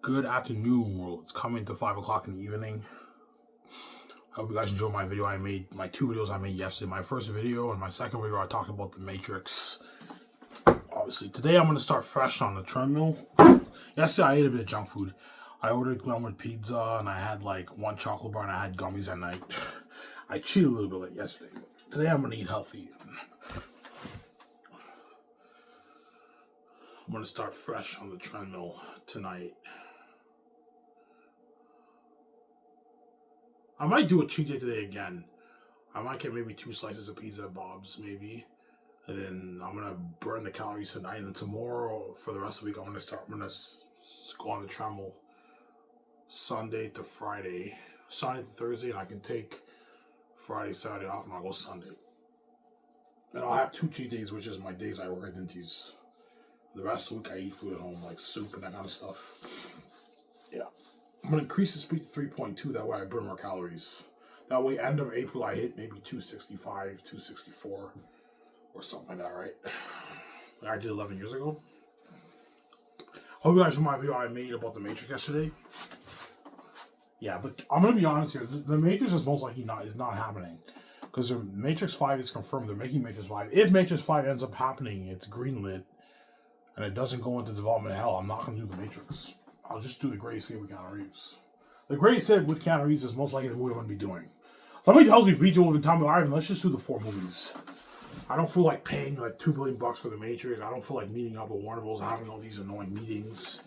Good afternoon, world. It's coming to 5 o'clock in the evening. I hope you guys enjoyed my video. My two videos I made yesterday. My first video and my second video, I talked about the Matrix. Obviously, today I'm going to start fresh on the treadmill. Yesterday, I ate a bit of junk food. I ordered Glenwood pizza, and I had like one chocolate bar, and I had gummies at night. I cheated a little bit late yesterday. Today, I'm going to eat healthy. I'm going to start fresh on the treadmill tonight. I might do a cheat day today again. I might get maybe 2 slices of pizza at Bob's, maybe. And then I'm going to burn the calories tonight. And tomorrow, for the rest of the week, I'm going to go on the treadmill Sunday to Friday. Sunday to Thursday, and I can take Friday, Saturday off, and I'll go Sunday. And I'll have 2 cheat days, which is my days I work at Dinty's. The rest of the week, I eat food at home, like soup and that kind of stuff. Yeah. I'm going to increase the speed to 3.2. That way I burn more calories. That way, end of April, I hit maybe 265, 264, or something like that, right? Like I did 11 years ago. Hope you guys saw my video I made about the Matrix yesterday. Yeah, but I'm going to be honest here. The Matrix is most likely not happening. Because the Matrix 5 is confirmed. They're making Matrix 5. If Matrix 5 ends up happening, it's greenlit, and it doesn't go into development hell, I'm not going to do the Matrix. I'll just do the Great Escape with Keanu Reeves. The Great Escape with Keanu Reeves is most likely the movie I'm going to be doing. Somebody tells me, Vito over Tommy Ivan, let's just do the 4 movies. I don't feel like paying like $2 billion for the Matrix. I don't feel like meeting up with Warner Bros. Having all these annoying meetings.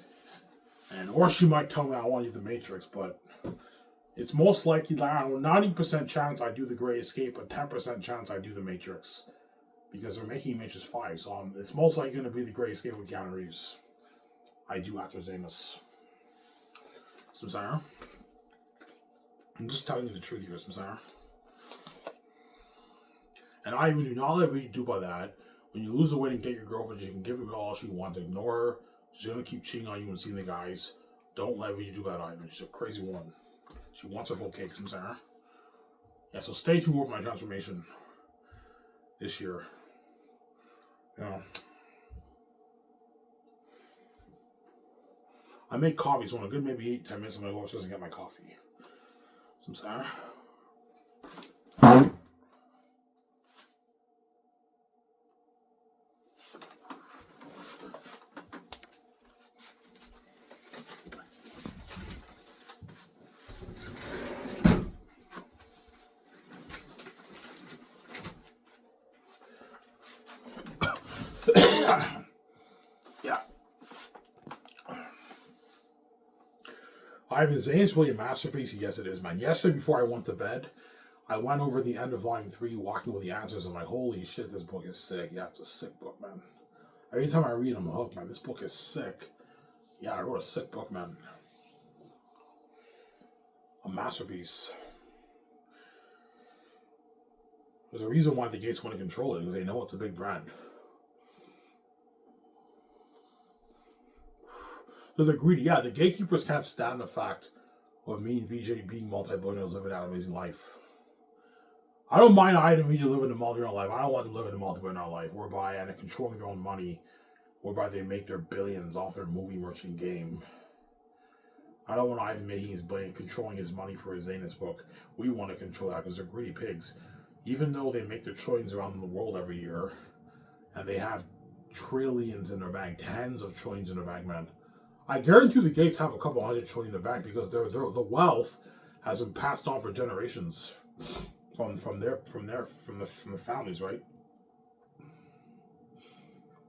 Or she might tell me I want to use the Matrix, but it's most likely, like, I don't know, 90% chance I do the Great Escape, but 10% chance I do the Matrix. Because they're making Matrix 5, so it's most likely going to be the Great Escape with Keanu Reeves. I do after Xanus. Samsara. I'm just telling you the truth here, Samsara. And I even do not let you do by that. When you lose the weight and get your girlfriend, she can give her all she wants. Ignore her. She's going to keep cheating on you and seeing the guys. Don't let you do that either. She's a crazy woman. She wants her full cake, Samsara. Yeah, so stay tuned for my transformation this year. You know. I make coffee, so in a good maybe 8-10 minutes, I'm going to go upstairs and get my coffee. Samsara. Yeah. Ivan, is Xanus really a masterpiece? Yes, it is, man. Yesterday, before I went to bed, I went over the end of Volume 3, Walking with the Answers. I'm like, holy shit, this book is sick. Yeah, it's a sick book, man. Every time I read, I'm hooked, man. This book is sick. Yeah, I wrote a sick book, man. A masterpiece. There's a reason why the Gates want to control it, because they know it's a big brand. So they're greedy. Yeah, the gatekeepers can't stand the fact of me and VJ being multi-billionaires living that amazing life. I don't mind I and VJ living a multi-billionaire life. I don't want them living a multi-billionaire life whereby and controlling their own money, whereby they make their billions off their movie merchant game. I don't want Ivan making his billion, controlling his money for his Xanus book. We want to control that because they're greedy pigs. Even though they make their trillions around the world every year, and they have trillions in their bank, tens of trillions in their bank, man. I guarantee the Gates have a couple $100 trillion in the bank because the wealth has been passed on for generations from the families, right?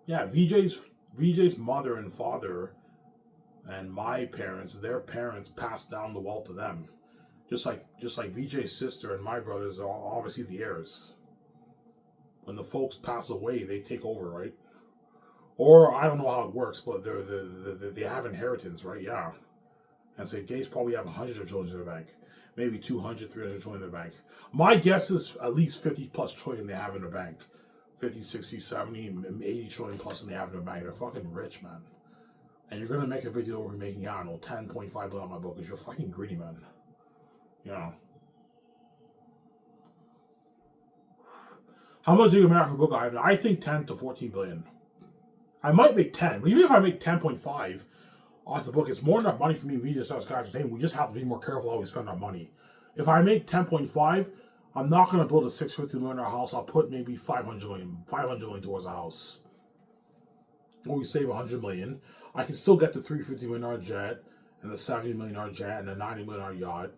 Yeah, VJ's mother and father and my parents, their parents passed down the wealth to them. Just like VJ's sister and my brothers are obviously the heirs. When the folks pass away, they take over, right? Or I don't know how it works, but they have inheritance, right? Yeah. And so Gates probably have hundreds of trillions in their bank. Maybe 200, 300 trillion in their bank. My guess is at least 50 plus trillion they have in their bank. 50, 60, 70, 80 trillion plus than they have in their bank. They're fucking rich, man. And you're going to make a big deal over making, I don't know, 10.5 billion on my book because you're fucking greedy, man. You know. How much do you make for a book, Ivan? I think 10 to 14 billion. I might make 10, but even if I make 10.5, off the book. It's more than enough money for me. We just as guys are saying we just have to be more careful how we spend our money. If I make 10.5, I'm not going to build a $650 million house. I'll put maybe 500 million towards a house. Or we save 100 million. I can still get the $350 million jet and the $70 million jet and the $90 million yacht.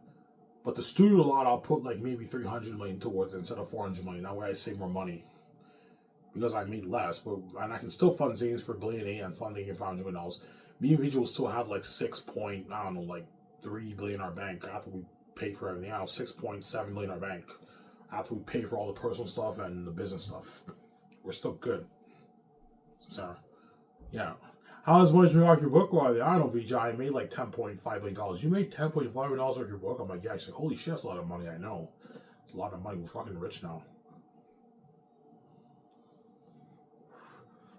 But the studio lot, I'll put like maybe 300 million towards it instead of 400 million. That way I save more money because I made less. And I can still fund Xanus for $1.8 billion and fund $500 million. Me and Vijay will still have like $3 billion in our bank after we pay for everything else. 6.7 million in our bank after we pay for all the personal stuff and the business stuff. We're still good. So, yeah. How much you make your book? Well, I don't know, Vijay. I made like $10.5 million. You made $10.5 million off your book? I'm like, yeah. She's like, holy shit, that's a lot of money. I know. It's a lot of money. We're fucking rich now.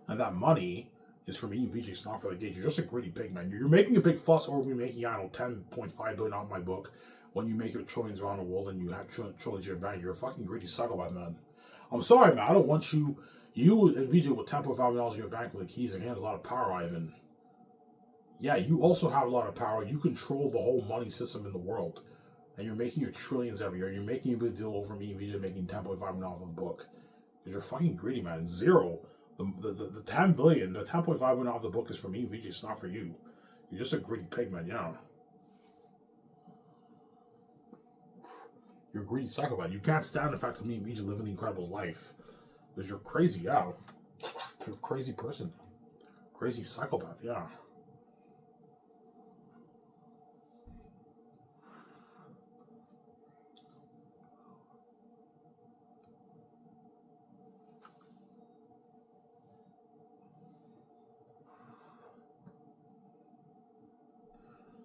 And that money is for me and Vijay. It's not for the gauge. You're just a greedy pig, man. You're making a big fuss over me making, I don't know, $10.5 billion off my book when you make your trillions around the world and you have trillions in your bank. You're a fucking greedy psychopath, man. I'm sorry, man. I don't want you and Vijay with $10.5 million in your bank with the keys in hand. There's a lot of power, Ivan. Yeah, you also have a lot of power. You control the whole money system in the world. And you're making your trillions every year. You're making a big deal over me and Vijay making $10.5 million off of the book. Because you're fucking greedy, man. Zero. The 10 billion, the 10.5 million off the book is for me, Vijay. It's not for you. You're just a greedy pig, man. Yeah. You're a greedy psychopath. You can't stand the fact that me and Vijay live an incredible life. Because you're crazy, yeah. You're a crazy person. Crazy psychopath, yeah.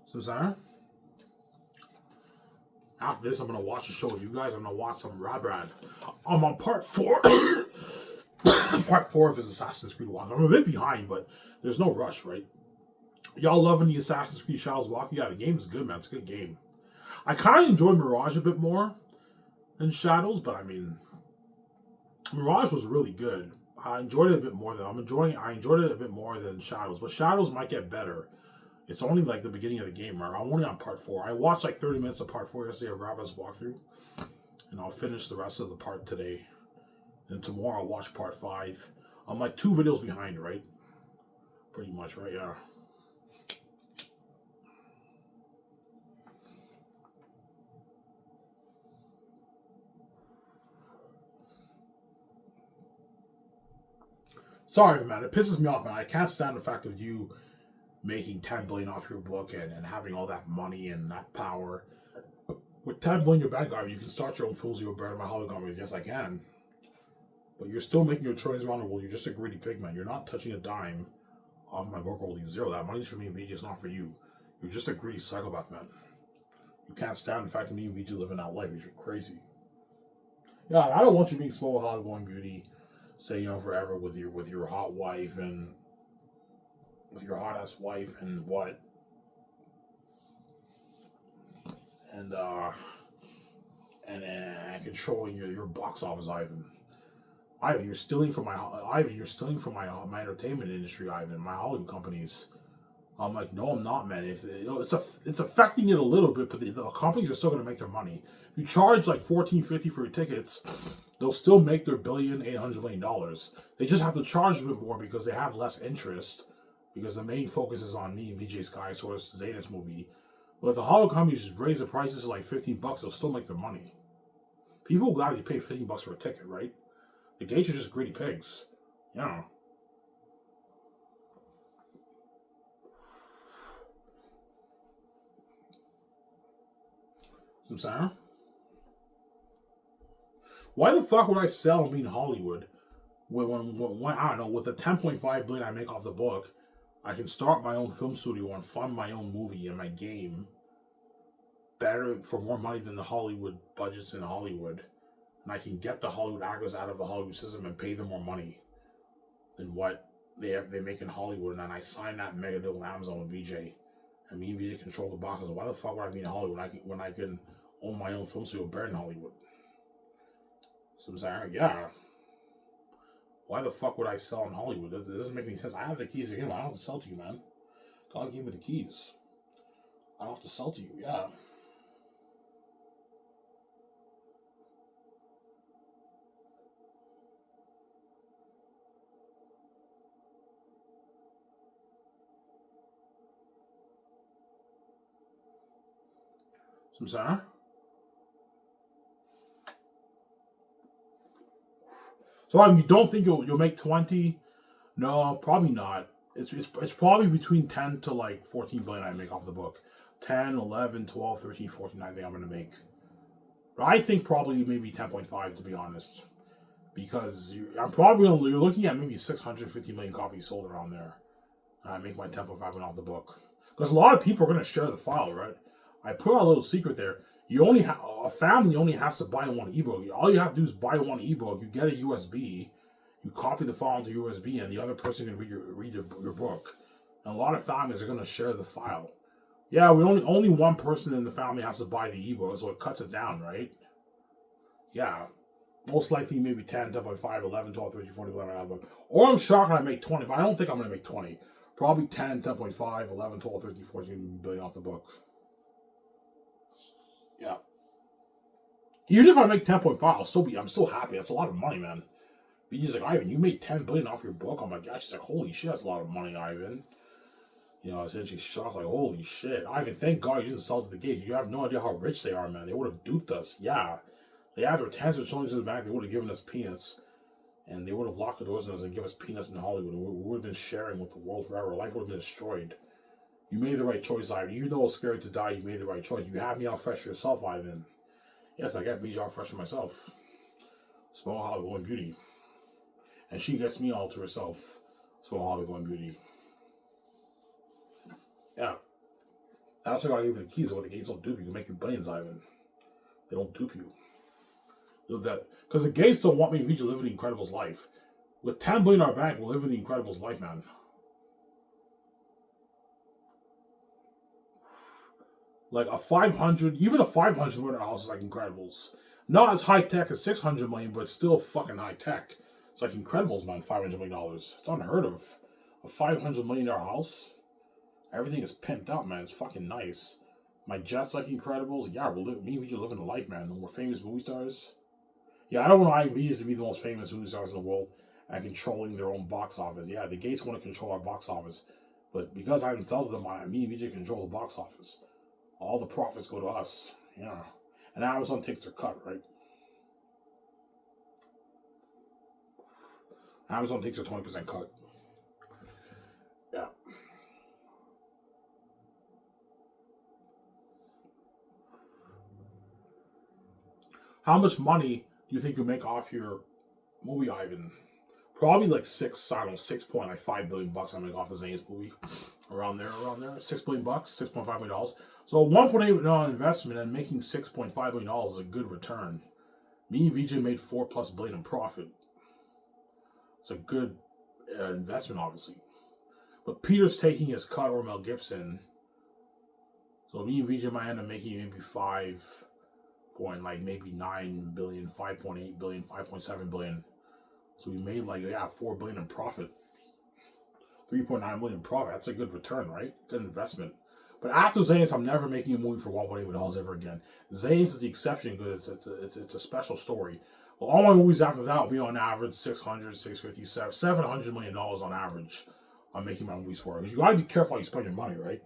So, Sarah, after this, I'm going to watch a show with you guys. I'm going to watch some Rad. I'm on part 4. Part 4 of his Assassin's Creed walk. I'm a bit behind, but there's no rush, right? Y'all loving the Assassin's Creed Shadows walk? Yeah, the game is good, man. It's a good game. I kind of enjoyed Mirage a bit more than Shadows, but I mean, Mirage was really good. I enjoyed it a bit more than I enjoyed it a bit more than Shadows, but Shadows might get better. It's only like the beginning of the game, right? I'm only on part 4. I watched like 30 minutes of part 4 yesterday of Rabbi's walkthrough, and I'll finish the rest of the part today. And tomorrow I'll watch part 5. I'm like 2 videos behind, right? Pretty much, right? Yeah. Sorry, man. It pisses me off, man. I can't stand the fact of you making 10 billion off your book and having all that money and that power. With 10 billion in your bank, you can start your own film studio better than my Hollywood companies. Yes, I can. But you're still making your trillions around the world. You're just a greedy pig, man. You're not touching a dime off my book holding zero. That money's for me and Vijay. It's not for you. You're just a greedy psychopath, man. You can't stand the fact that me and Vijay live in that life. You're crazy. Yeah, I don't want you being small with Hollywood going beauty, say, forever with your hot wife and with your hot ass wife and what? And controlling your box office, Ivan. You're stealing from my entertainment industry, Ivan. My Hollywood companies. I'm like, no, I'm not, man. If it's affecting it a little bit, but the companies are still going to make their money. If you charge like $14.50 for your tickets, they'll still make their $1.8 billion. They just have to charge a bit more because they have less interest. Because the main focus is on me and VJ Sky Source Xanus movie. But if the Hollywood companies just raise the prices to like $15, they'll still make their money. People will gladly pay $15 for a ticket, right? The gates are just greedy pigs. Yeah. Some sound? Why the fuck would I sell me in Hollywood when I don't know, with the $10.5 billion I make off the book, I can start my own film studio and fund my own movie and my game better for more money than the Hollywood budgets in Hollywood. And I can get the Hollywood actors out of the Hollywood system and pay them more money than what they make in Hollywood. And I sign that mega deal with Amazon with VJ. And me and VJ control the boxes. Why the fuck would I be in Hollywood when I can own my own film studio better in Hollywood? So I'm saying, yeah. Why the fuck would I sell in Hollywood? It doesn't make any sense. I have the keys to him. I don't have to sell to you, man. God gave me the keys. I don't have to sell to you. Yeah. Some saying? So you don't think you'll make 20? No, probably not. It's probably between 10 to like 14 billion I make off the book. 10, 11, 12, 13, 14 I think I'm going to make. But I think probably maybe 10.5 to be honest. Because you're looking at maybe 650 million copies sold around there. And I make my 10.5 off the book. Because a lot of people are going to share the file, right? I put out a little secret there. A family only has to buy one ebook. All you have to do is buy one ebook. You get a USB. You copy the file into USB, and the other person can read your book. And a lot of families are going to share the file. Yeah, only one person in the family has to buy the ebook, so it cuts it down, right? Yeah. Most likely maybe 10, 10.5, 11, 12, 13, 14, 11, or I'm shocked when I make 20, but I don't think I'm going to make 20. Probably 10, 10.5, 11, 12, 13, 14 billion off the book. Yeah. Even if I make 10.5, I'm still happy. That's a lot of money, man. He's like, Ivan, you made 10 billion off your book? Oh my gosh. She's like, holy shit, that's a lot of money, Ivan. You know, essentially shocked, like, holy shit. Ivan, thank God you didn't sell to the gates. You have no idea how rich they are, man. They would have duped us. Yeah. They have their tens of trillions in the bank, they would have given us peanuts. And they would have locked the doors on us and give us peanuts in Hollywood. We would have been sharing with the world forever. Life would have been destroyed. You made the right choice, Ivan. You know it's scary to die. You made the right choice. You had me out fresh for yourself, Ivan. Yes, I got me out fresh for myself. Small Hollywood beauty. And she gets me all to herself. Small Hollywood beauty. Yeah. That's why I gave you the keys. What the gates don't dupe you. Can make you billions, Ivan. They don't dupe you. Because the gates don't want me to live the Incredibles life. With 10 billion in our bank, we're living the Incredibles life, man. Like a 500, even a 500 million house is like Incredibles. Not as high tech as 600 million, but still fucking high tech. It's like Incredibles, man. $500 million. It's unheard of. A $500 million house. Everything is pimped out, man. It's fucking nice. My jet's like Incredibles. Yeah, me and we just living a life, man. We're famous movie stars. Yeah, I don't want IMDb to be the most famous movie stars in the world and controlling their own box office. Yeah, the gates want to control our box office. But because I haven't sold to them, me and VJ control the box office. All the profits go to us. Yeah. And Amazon takes their cut, right? Amazon takes a 20% cut. Yeah. How much money do you think you make off your movie, Ivan? Probably like $6.5 billion I make off the Xanus movie. Around there. $6 billion, $6.5 million. So $1.8 million investment and making $6.5 million is a good return. Me and VJ made $4+ billion in profit. It's a good investment, obviously. But Peter's taking his cut, or Mel Gibson. So me and VJ might end up making maybe 9 billion, 5.8 billion, 5.7 billion. So we made $4 billion in profit. 3.9 million in profit. That's a good return, right? Good investment. But after Xanus, I'm never making a movie for $1.8 million ever again. Xanus is the exception because it's a special story. Well, all my movies after that will be on average $600, $650, $700 million on average. I'm making my movies for. Because you gotta be careful how you spend your money, right?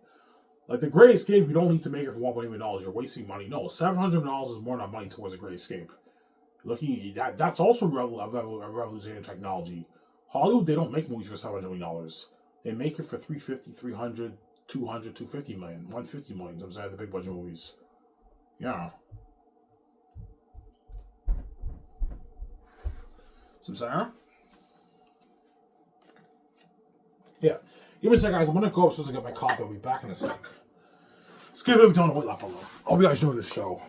Like the Great Escape, you don't need to make it for $1.8 million. You're wasting money. No, $700 million is more than money towards a Great Escape. Looking at that's also a revolutionary technology. Hollywood, they don't make movies for $700 million. They make it for 350, 300, 200, 250 million, 150 million. I'm saying the big budget movies. Yeah. Some Sarah? Yeah. Give me a sec, guys. I'm gonna go upstairs and get my coffee. I'll be back in a sec. Skiv, if you don't know what left alone. I hope you guys enjoy this show.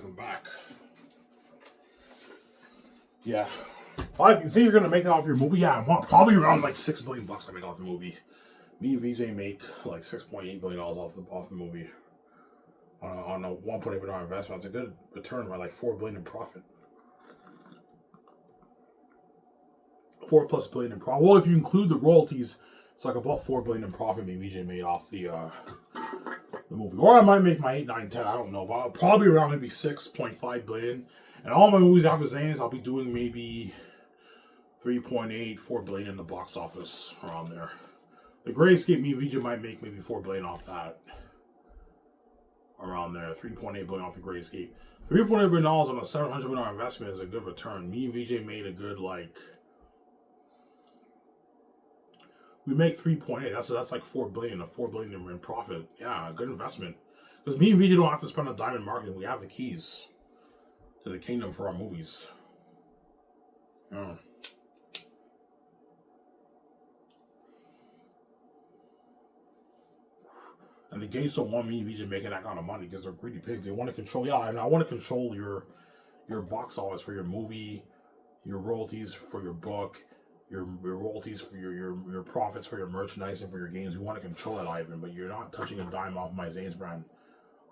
I'm back. Yeah. If you think you're gonna make it off your movie, yeah, probably around like $6 billion I make off the movie. Me and VJ make like $6.8 billion off the movie. On a $1.8 billion investment, it's a good return by like $4 billion in profit. 4+ billion in profit. Well, if you include the royalties, it's like about $4 billion in profit me and VJ made off the movie. Or I might make my 8, 9, 10. I don't know, but probably around maybe 6.5 billion. And all my movies after Xanus, I'll be doing maybe 3.8, 4 billion in the box office around there. The Great Escape, me and VJ might make maybe 4 billion off that. Around there, 3.8 billion off the Great Escape. $3.8 billion on a $700 million investment is a good return. Me and VJ made a good we make 3.8. That's like 4 billion. A 4 billion in profit. Yeah, good investment. Because me and VJ don't have to spend a dime in marketing. We have the keys to the kingdom for our movies. Yeah. And the gays don't want me and VJ making that kind of money because they're greedy pigs. They want to control. Yeah, and I want to control your box office for your movie, your royalties for your book, your royalties for your profits for your merchandise and for your games. You want to control that, Ivan, but you're not touching a dime off my Zane's brand.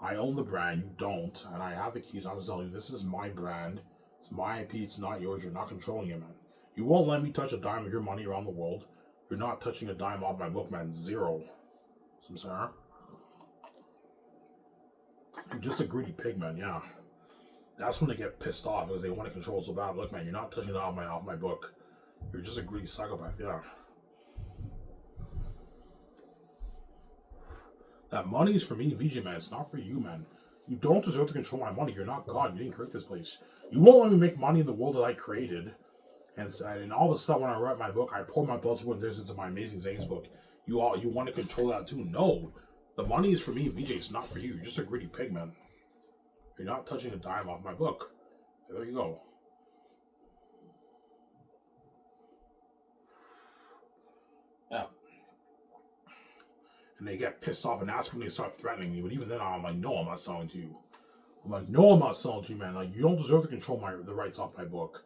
I own the brand, you don't, and I have the keys. I'm telling you, this is my brand. It's my IP, it's not yours. You're not controlling it, man. You won't let me touch a dime of your money around the world. You're not touching a dime off my book, man. Zero. Some sir. You're just a greedy pig, man, yeah. That's when they get pissed off because they want to control so bad. Look, man, you're not touching it off my book. You're just a greedy psychopath, yeah. That money is for me, VJ, man. It's not for you, man. You don't deserve to control my money. You're not God. You didn't create this place. You won't let me make money in the world that I created. And all of a sudden, when I write my book, I pour my blood, sweat, and tears into my amazing Zane's book. You want to control that too? No. The money is for me, VJ. It's not for you. You're just a greedy pig, man. You're not touching a dime off my book. There you go. Yeah. And they get pissed off, and that's when they start threatening me. But even then, I'm like, no, I'm not selling to you. I'm like, no, I'm not selling to you, man. Like, you don't deserve to control the rights off my book.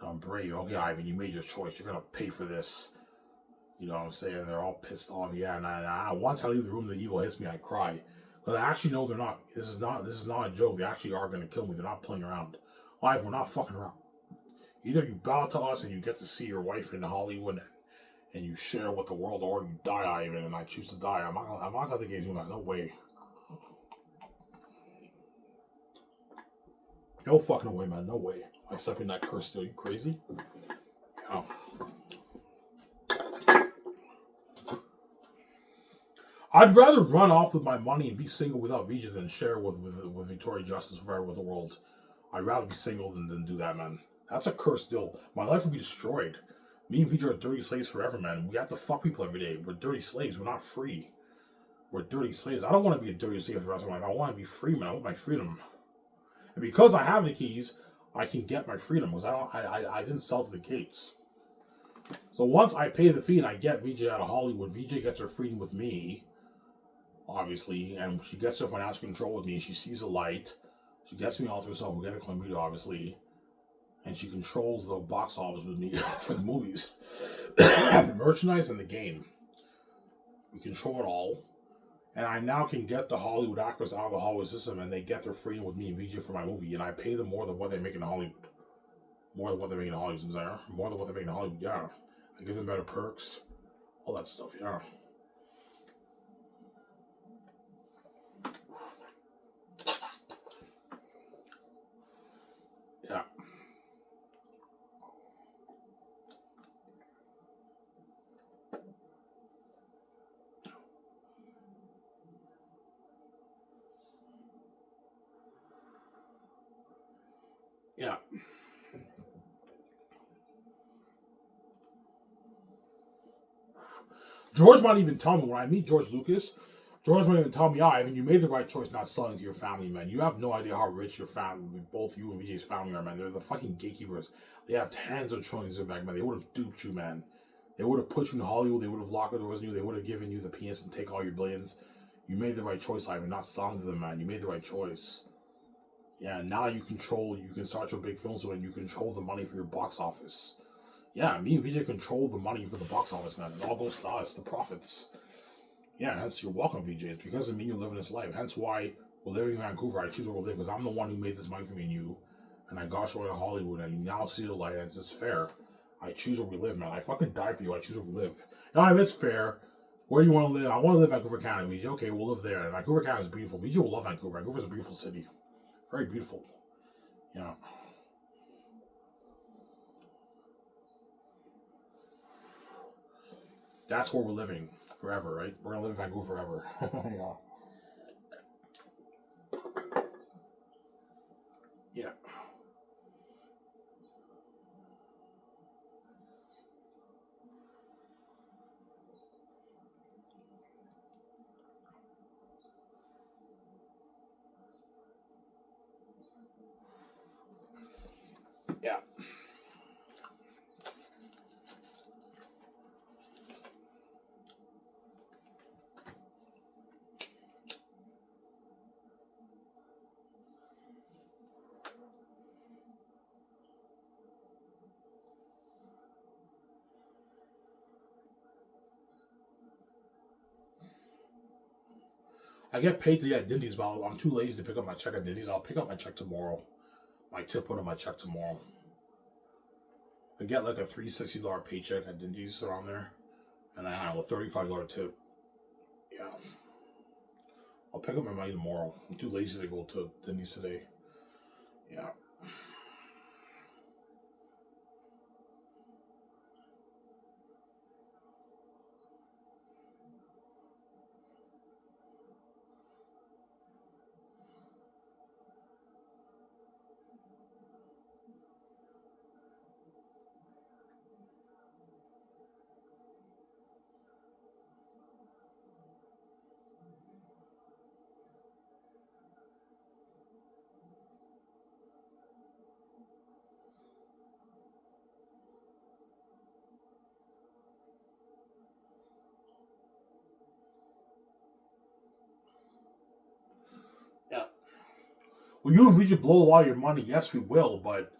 I'm brave. Okay, Ivan, you made your choice. You're gonna pay for this. You know what I'm saying? They're all pissed off. Yeah, and once I leave the room, the evil hits me. I cry. But I actually know they're not. This is not a joke. They actually are gonna kill me. They're not playing around. Ivan, we're not fucking around. Either you bow to us and you get to see your wife in Hollywood and you share with the world, or you die, Ivan, and I choose to die. I'm not gonna engage in that. No way. No fucking way, man. No way. I'm accepting that curse still. You crazy? Yeah. I'd rather run off with my money and be single without VJ than share with Victoria Justice forever with the world. I'd rather be single than do that, man. That's a curse still. My life would be destroyed. Me and VJ are dirty slaves forever, man. We have to fuck people every day. We're dirty slaves. We're not free. We're dirty slaves. I don't want to be a dirty slave for the rest of my life. I want to be free, man. I want my freedom. And because I have the keys, I can get my freedom. Because I didn't sell to the gates. So once I pay the fee and I get VJ out of Hollywood, VJ gets her freedom with me, obviously, and she gets her financial control with me. She sees the light. She gets me all to herself. We get a chlamydia, obviously. And she controls the box office with me for the movies. The merchandise and the game. We control it all. And I now can get the Hollywood actors out of the Hollywood system and they get their freedom with me and VJ for my movie. And I pay them more than what they make in Hollywood. More than what they make in Hollywood, more than what they make in Hollywood, yeah. I give them better perks. All that stuff, yeah. Yeah. Yeah. George might even tell me when I meet George Lucas, George might even tell me, Ivan, you made the right choice not selling to your family, man. You have no idea how rich your family, both you and VJ's family are, man. They're the fucking gatekeepers. They have tens of trillions of back, man. They would have duped you, man. They would have put you in Hollywood. They would have locked the doors on you. They would have given you the penis and take all your billions. You made the right choice, Ivan, not selling to them, man. You made the right choice. Yeah, now you can start your big films when you control the money for your box office. Yeah, me and VJ control the money for the box office, man. It all goes to us, the profits. Yeah, hence you're welcome, VJ. It's because of me you're living this life. Hence why we're living in Vancouver. I choose where we live because I'm the one who made this money for me and you. And I got you in Hollywood and you now see the light and it's just fair. I choose where we live, man. I fucking die for you. I choose where we live. Now, if it's fair, where do you want to live? I want to live in Vancouver Canada, VJ. Okay, we'll live there. And Vancouver Canada is beautiful. VJ will love Vancouver. Vancouver's a beautiful city. Very beautiful. Yeah. That's where we're living forever, right? We're gonna live in Vancouver forever. Yeah. Yeah. Yeah. I get paid to get Dindy's, but I'm too lazy to pick up my check at Dindy's. I'll pick up my check tomorrow. My tip one of my check tomorrow. I get like a $360 paycheck at Dindy's around there, and I have a $35 tip. Yeah, I'll pick up my money tomorrow. I'm too lazy to go to Dindy's today. Yeah, yeah. Well, you and Regent blow a lot of your money. Yes, we will, but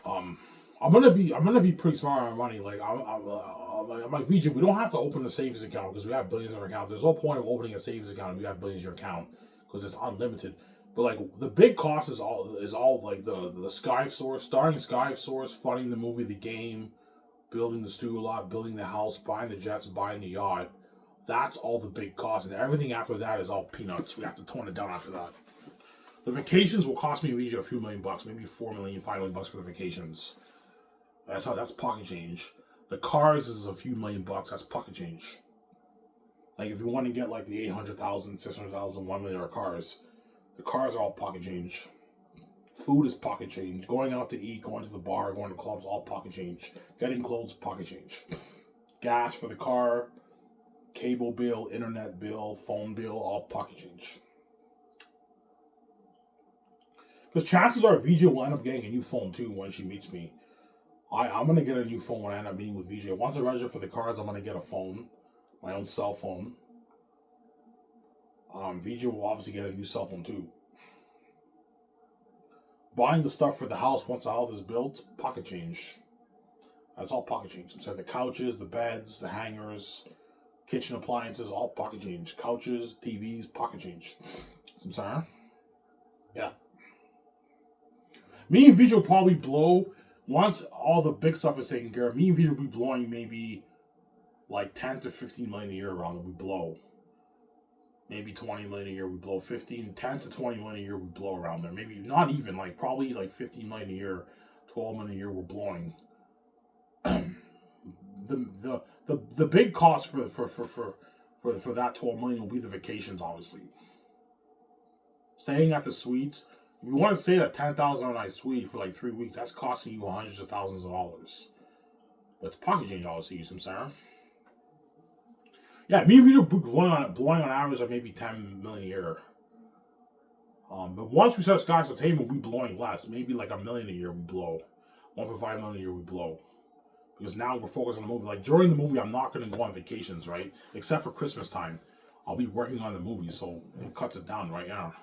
um, I'm gonna be pretty smart on our money. Like I'm like VJ, we don't have to open a savings account because we have billions in our account. There's no point of opening a savings account if you have billions in your account because it's unlimited. But like the big cost is all like the Skiv source, starting Skiv source, funding the movie, the game, building the studio lot, building the house, buying the jets, buying the yacht. That's all the big cost, and everything after that is all peanuts. We have to tone it down after that. The vacations will cost me a few million bucks, maybe 4 million, 5 million bucks for the vacations. That's pocket change. The cars is a few million bucks. That's pocket change. Like if you want to get like the 800,000, 600,000, 1 million cars, the cars are all pocket change. Food is pocket change. Going out to eat, going to the bar, going to clubs, all pocket change. Getting clothes, pocket change. Gas for the car, cable bill, internet bill, phone bill, all pocket change. Because chances are VJ will end up getting a new phone too when she meets me. I'm gonna get a new phone when I end up meeting with VJ. Once I register for the cards, I'm gonna get a phone, my own cell phone. VJ will obviously get a new cell phone too. Buying the stuff for the house once the house is built, pocket change. That's all pocket change. So the couches, the beds, the hangers, kitchen appliances, all pocket change. Couches, TVs, pocket change. I'm sorry. Yeah. Me and VJ will probably blow once all the big stuff is taken care of. Me and VJ will be blowing maybe like 10 to 15 million a year around that we blow. Maybe 20 million a year we blow. 10 to 20 million a year we blow around there. Maybe not even, like probably like 15 million a year, 12 million a year we're blowing. The big cost for that 12 million will be the vacations, obviously. Staying at the suites. If you want to stay at a 10,000 a night suite for like 3 weeks, that's costing you hundreds of thousands of dollars. But it's pocket change, obviously, you see what I'm saying? Yeah, me and Vito blowing on average like maybe 10 million a year. But once we set Sky's Entertainment, we blowing less. Maybe like a million a year we blow. 1.5 million a year we blow. Because now we're focused on the movie. Like during the movie, I'm not going to go on vacations, right? Except for Christmas time. I'll be working on the movie, so it cuts it down right now.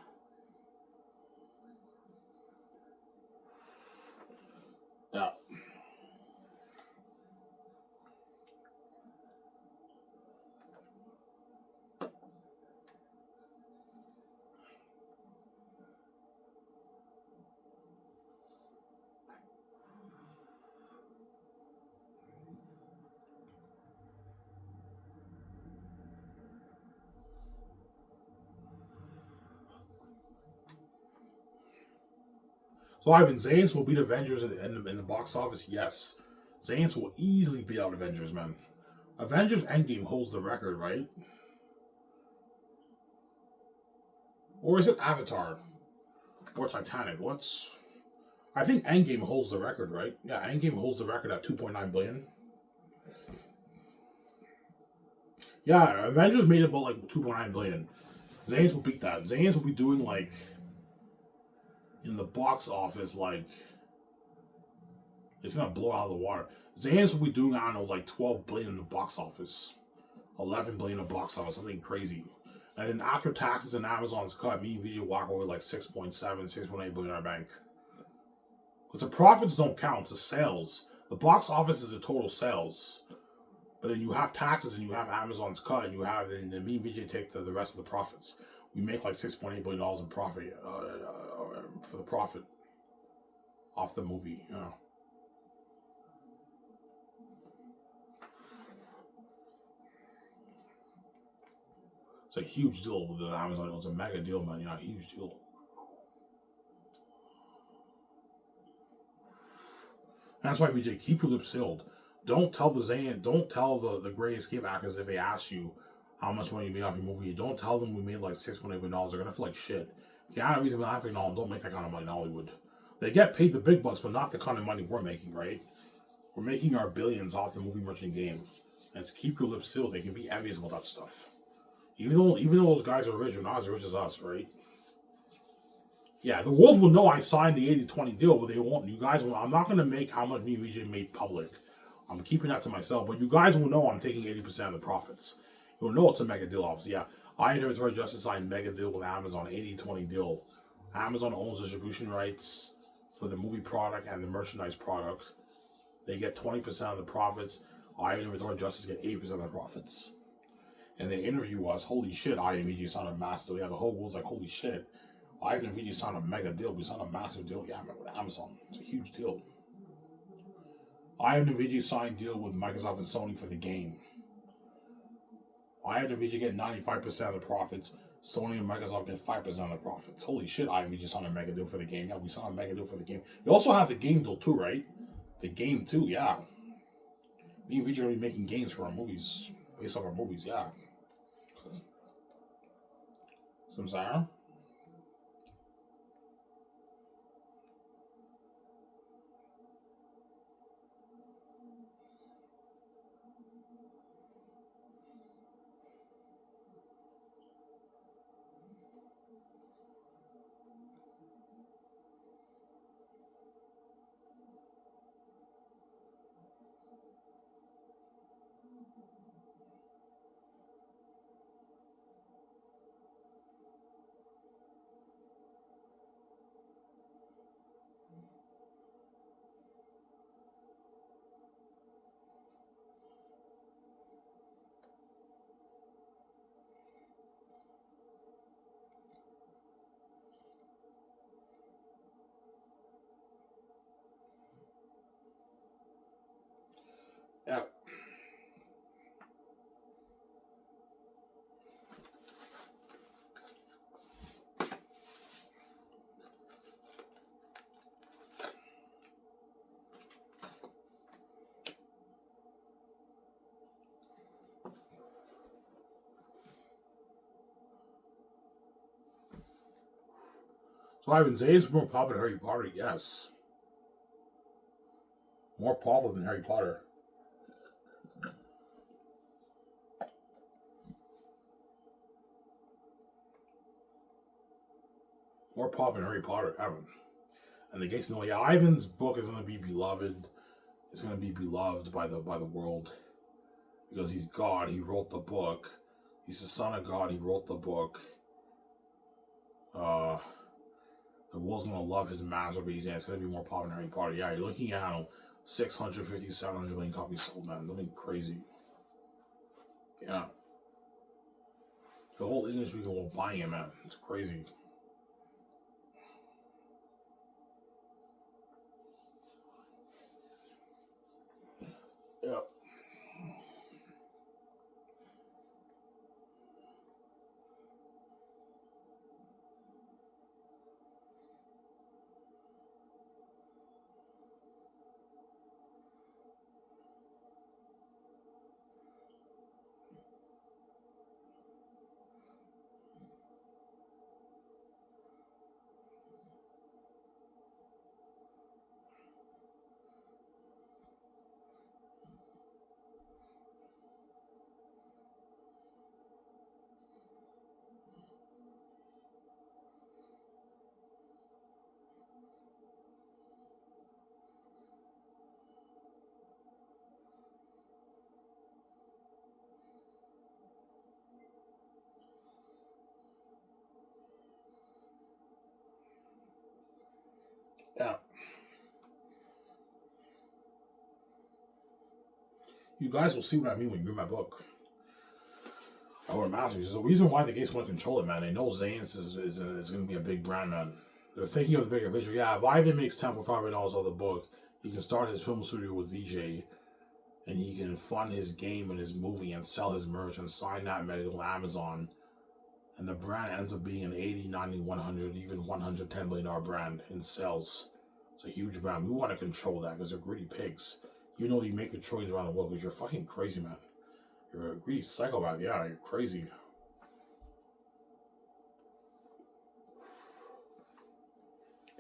So Ivan, Xanus will beat Avengers in the box office? Yes. Xanus will easily beat out Avengers, man. Avengers Endgame holds the record, right? Or is it Avatar? Or Titanic? I think Endgame holds the record, right? Yeah, Endgame holds the record at 2.9 billion. Yeah, Avengers made about like 2.9 billion. Xanus will beat that. Xanus will be doing like in the box office, like it's gonna blow out of the water. Xanus will be doing, I don't know, like 12 billion in the box office, 11 billion in the box office, something crazy. And then after taxes and Amazon's cut, me and VJ walk away like 6.7, 6.8 billion in our bank. Because the profits don't count, it's the sales. The box office is the total sales. But then you have taxes and you have Amazon's cut and you have, and then me and VJ take the rest of the profits. We make like $6.8 billion in profit for the profit off the movie. You know. It's a huge deal with Amazon. It's a mega deal, man. You know, a huge deal. That's why VJ, keep your lips sealed. Don't tell the Gray Escape actors if they ask you how much money you made off your movie. Don't tell them we made like $6.8 billion. They're gonna feel like shit. The only reason why I'm no, don't make that kind of money in Hollywood. They get paid the big bucks, but not the kind of money we're making, right? We're making our billions off the movie merchant game. And it's keep your lips sealed. They can be envious about that stuff. Even though those guys are rich, they're not as rich as us, right? Yeah, the world will know I signed the 80-20 deal, but they won't. You guys will. I'm not going to make how much me and VJ made public. I'm keeping that to myself, but you guys will know I'm taking 80% of the profits. You'll know it's a mega deal, obviously. Yeah, I Inventory Justice signed mega deal with Amazon, 80-20 deal. Amazon owns distribution rights for the movie product and the merchandise product. They get 20% of the profits. I Inventory Justice get 80% of the profits. And they interview us. Holy shit, I and VJ signed a massive deal. Yeah, the whole world's like, holy shit. I and VJ signed a mega deal. We signed a massive deal. Yeah, man, with Amazon. It's a huge deal. I and VJ signed a deal with Microsoft and Sony for the game. I and VJ get 95% of the profits. Sony and Microsoft get 5% of the profits. Holy shit, I and VJ signed a mega deal for the game. Yeah, we signed a mega deal for the game. You also have the game deal too, right? The game too, yeah. Me and VJ are going to be making games for our movies. Based off our movies, yeah. Samsara? Yeah. So Ivan Zay is more popular than Harry Potter, yes. More popular than Harry Potter. More popular than Harry Potter, Evan. And the Gates know, yeah, Ivan's book is gonna be beloved. It's gonna be beloved by the world. Because he's God, he wrote the book. He's the son of God, he wrote the book. The world's gonna love his masterpiece, and it's gonna be more popular than Harry Potter. Yeah, you're looking at, I don't know, 650, 700 million copies sold, man. Something crazy. Yeah. The whole English speaking world buying it, man. It's crazy. Yeah. You guys will see what I mean when you read my book. Or Masterpiece. There's a reason why the Gates want to control it, man. They know Xanus is going to be a big brand, man. They're thinking of the bigger picture. Yeah, if Ivan makes $10.5 on the book, he can start his film studio with VJ, and he can fund his game and his movie and sell his merch and sign that medical Amazon. And the brand ends up being an 80, 90, 100, even $110 million brand in sales. It's a huge brand. We want to control that because they're greedy pigs. You know you make the choice around the world because you're fucking crazy, man. You're a greedy psychopath. Yeah, you're crazy.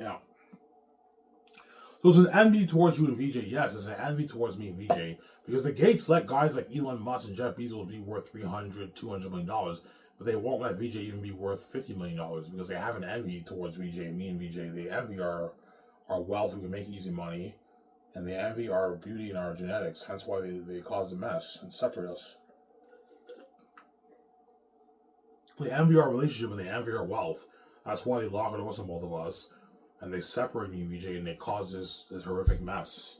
Yeah. So it's an envy towards you and VJ. Yes, it's an envy towards me and VJ. Because the Gates let guys like Elon Musk and Jeff Bezos be worth $300, $200 million. But they won't let VJ even be worth $50 million because they have an envy towards VJ and me and VJ. They envy our wealth. We can make easy money. And they envy our beauty and our genetics. Hence why they cause a mess and separate us. They envy our relationship and they envy our wealth. That's why they lock doors on both of us. And they separate me and VJ and they cause this horrific mess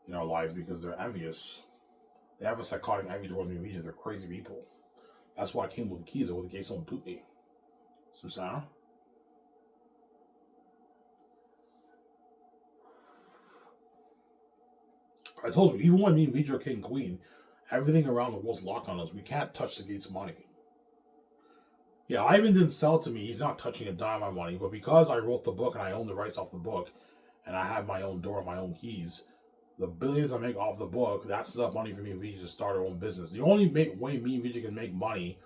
in our lives because they're envious. They have a psychotic envy towards me and VJ. They're crazy people. That's why I came with the keys. With the Gates don't toot me. Some sound? I told you, even when me and VJ are king and queen, everything around the world's locked on us. We can't touch the Gates' money. Yeah, Ivan didn't sell it to me. He's not touching a dime of my money. But because I wrote the book and I own the rights off the book, and I have my own door and my own keys, the billions I make off the book, that's enough money for me and VJ to start our own business. The only way me and VJ can make money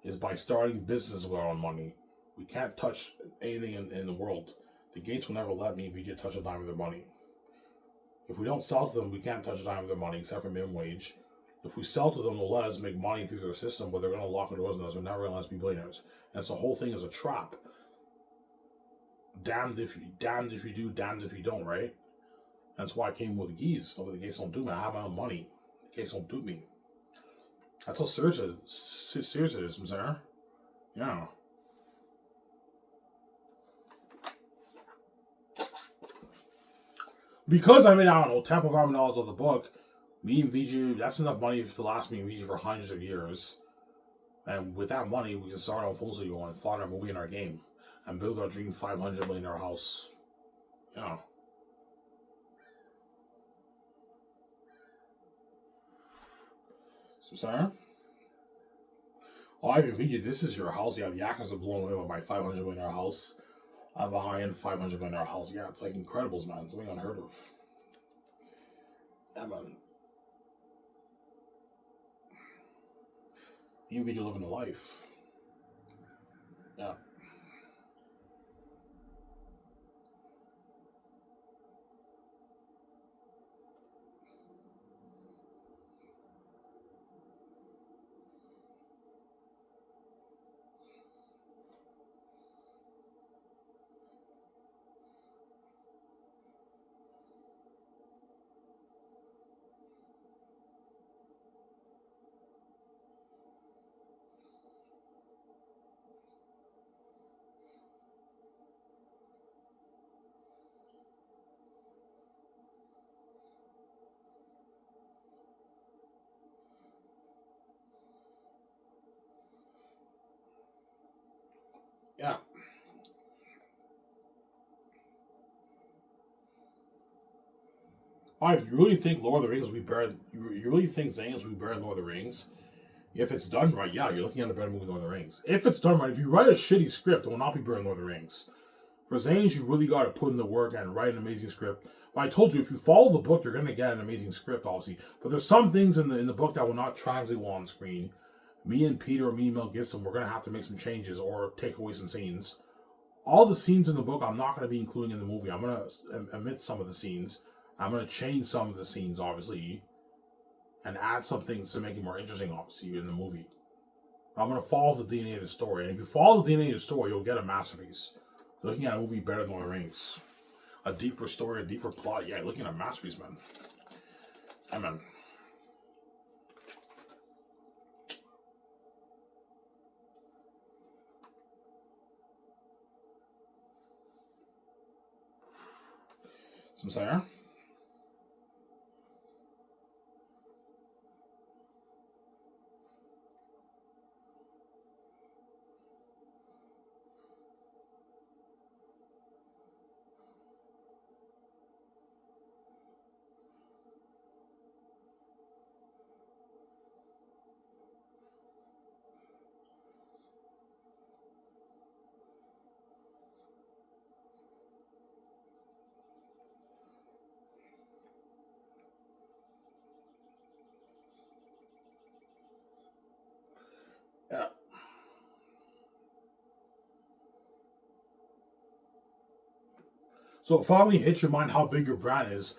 is by starting business with our own money. We can't touch anything in the world. The Gates will never let me and VJ touch a dime of their money. If we don't sell to them, we can't touch a dime of their money except for minimum wage. If we sell to them, they'll let us make money through their system, but they're going to lock the doors on us. They're never going to let us be billionaires. And so the whole thing is a trap. Damned if you do, damned if you don't, right? That's why I came with the keys. So the Gates don't do me. I have my own money. The Gates don't do me. That's how serious it is, I'm saying. Yeah. Because I made, I don't know, $10.5 on the book, me and VJ, that's enough money to last me and VJ for hundreds of years. And with that money, we can start our phone studio and fund our movie and our game. And build our dream $500 million house. Yeah. So, sorry? Oh, I even VJ, this is your house. Yeah, the Yakas are blowing away with my $500 million house. I have a high-end $500 million house. Yeah, it's like Incredibles, man. Something unheard of. Yeah, man. You VJ living a life. Yeah. Yeah. Alright, you really think Lord of the Rings will be better? You really think Xanus will be better than Lord of the Rings? If it's done right, yeah, you're looking at a better movie than Lord of the Rings. If it's done right, if you write a shitty script, it will not be better than Lord of the Rings. For Xanus, you really got to put in the work and write an amazing script. But I told you, if you follow the book, you're going to get an amazing script, obviously. But there's some things in the book that will not translate well on screen. Me and Peter or me and Mel Gibson, we're going to have to make some changes or take away some scenes. All the scenes in the book, I'm not going to be including in the movie. I'm going to omit some of the scenes. I'm going to change some of the scenes, obviously, and add some things to make it more interesting, obviously, in the movie. I'm going to follow the DNA of the story. And if you follow the DNA of the story, you'll get a masterpiece. You're looking at a movie better than Lord of the Rings. A deeper story, a deeper plot. Yeah, you're looking at a masterpiece, man. Yeah, man. Some Sarah? So it finally hits your mind how big your brand is.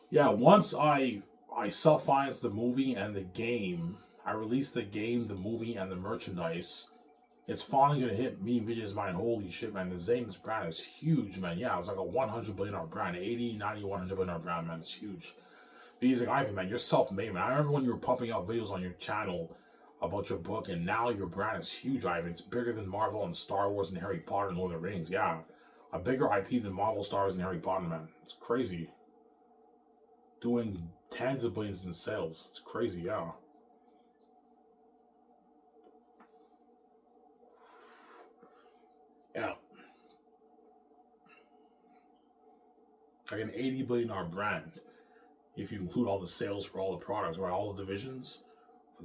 Yeah, once I self-financed the movie and the game, I released the game, the movie, and the merchandise. It's finally gonna hit me and Vijay's mind. Holy shit, man! The Xanus brand is huge, man. Yeah, it's like a $100 billion brand, 80, 90, $100 billion brand, man. It's huge. But he's like, Ivan, man, you're self-made, man. I remember when you were pumping out videos on your channel about your book, and now your brand is huge, Ivan. It's bigger than Marvel and Star Wars and Harry Potter and Lord of the Rings. Yeah, a bigger IP than Marvel, Star Wars, and Harry Potter, man. It's crazy. Doing tens of billions in sales. It's crazy, yeah. Yeah. Like an $80 billion brand. If you include all the sales for all the products, right? All the divisions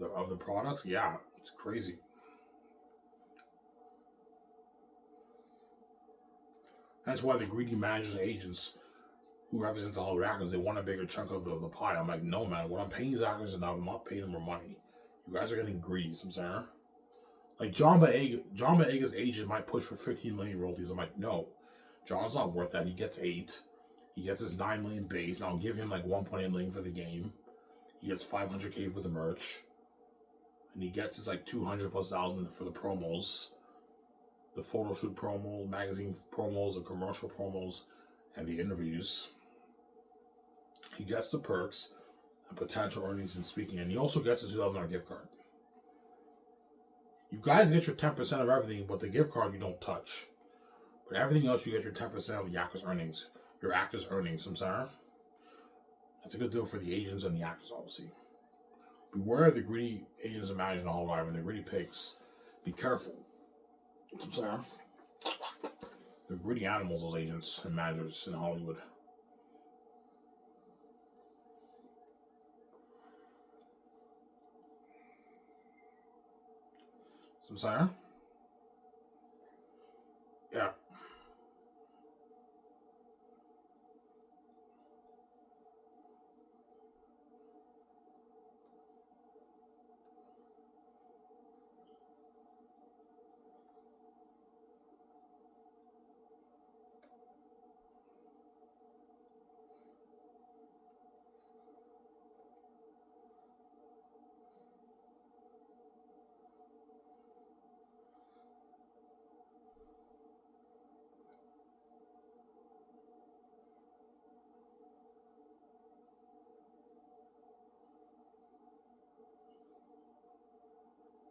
of the products, yeah, it's crazy. That's why the greedy managers and agents who represent the Hollywood actors, they want a bigger chunk of the pie. I'm like, no, man. What I'm paying these actors enough. I'm not paying them more money. You guys are getting greedy. You know what I'm saying? Like John Boyega's agent might push for 15 million royalties. I'm like, no, John's not worth that. He gets 8. He gets his 9 million base. Now I'll give him like 1.8 million for the game. He gets 500K for the merch, and he gets his like 200 plus thousand for the promos, the photo shoot promo, magazine promos, the commercial promos, and the interviews. He gets the perks and potential earnings in speaking, and he also gets a $2,000 gift card. You guys get your 10% of everything, but the gift card you don't touch. But everything else, you get your 10% of the actors' earnings. Your actors' earnings, I'm sorry. That's a good deal for the agents and the actors, obviously. Beware of the greedy agents and managers in Hollywood and the greedy pigs. Be careful. I'm sorry. They're greedy animals, those agents and managers in Hollywood. I'm sorry. Yeah.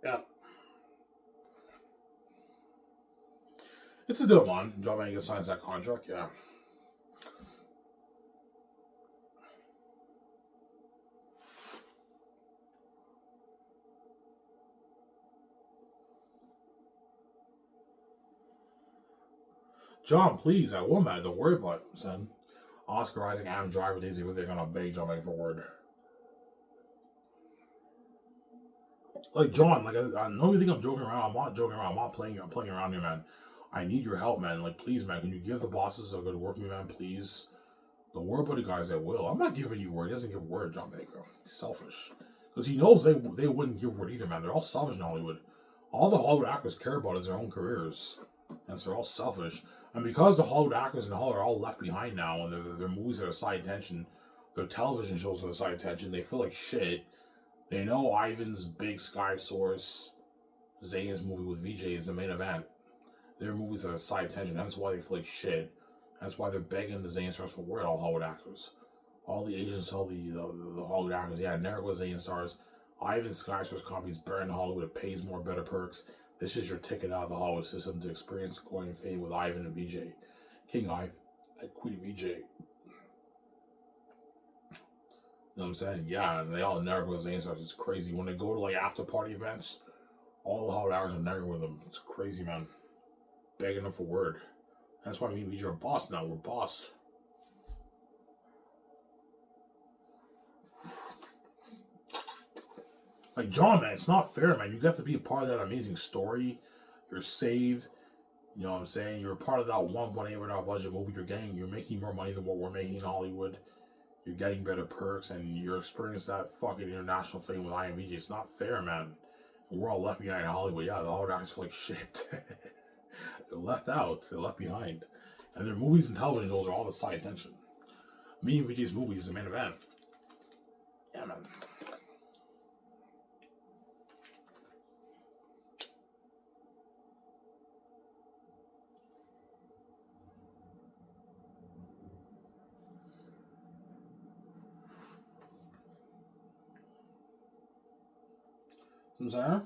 Yeah. It's a deal, man. John Boyega signs that contract, yeah. John, please, I will, man. Don't worry about it, son. Oscar Isaac, Adam Driver, Daisy, they're gonna beg John Boyega for word. Like John, like I know you think I'm joking around. I'm not joking around. I'm not playing. I'm playing around here, man. I need your help, man. Like, please, man. Can you give the bosses a good work with me, man? Please. Don't worry about the guys that will. I'm not giving you word. He doesn't give word, John Baker. He's selfish. Because he knows they wouldn't give word either, man. They're all selfish in Hollywood. All the Hollywood actors care about is their own careers. And so they're all selfish. And because the Hollywood actors in Hollywood are all left behind now, and their movies that are side attention, their television shows that are side attention, they feel like shit. They know Ivan's big Sky Source, Zayn's movie with VJ is the main event. Their movies that are side attention. That's why they feel like shit. That's why they're begging the Zayn stars for word, all Hollywood actors. All the agents tell the Hollywood actors, yeah, never go Zayn stars. Ivan Sky Source copies better in Hollywood. It pays more, better perks. This is your ticket out of the Hollywood system to experience glory fame with Ivan and VJ. King Ivan and Queen VJ. You know what I'm saying? Yeah, and they all never go Zayn stars. It's crazy. When they go to like after party events, all the Hollywood actors are never with them. It's crazy, man. Begging them for word. That's why me and VJ are boss now. We're boss. Like, John, man, it's not fair, man. You got to be a part of that amazing story. You're saved. You know what I'm saying? You're a part of that $1.8 million budget movie. You're making more money than what we're making in Hollywood. You're getting better perks, and you're experiencing that fucking international fame with IMVJ. It's not fair, man. We're all left behind in Hollywood. Yeah, the Hollywood actors feel like shit. They're left out. They're left behind. And their movies and television shows are all the side attention. Me and VJ's movie is the main event. Yeah, man. I'm saying?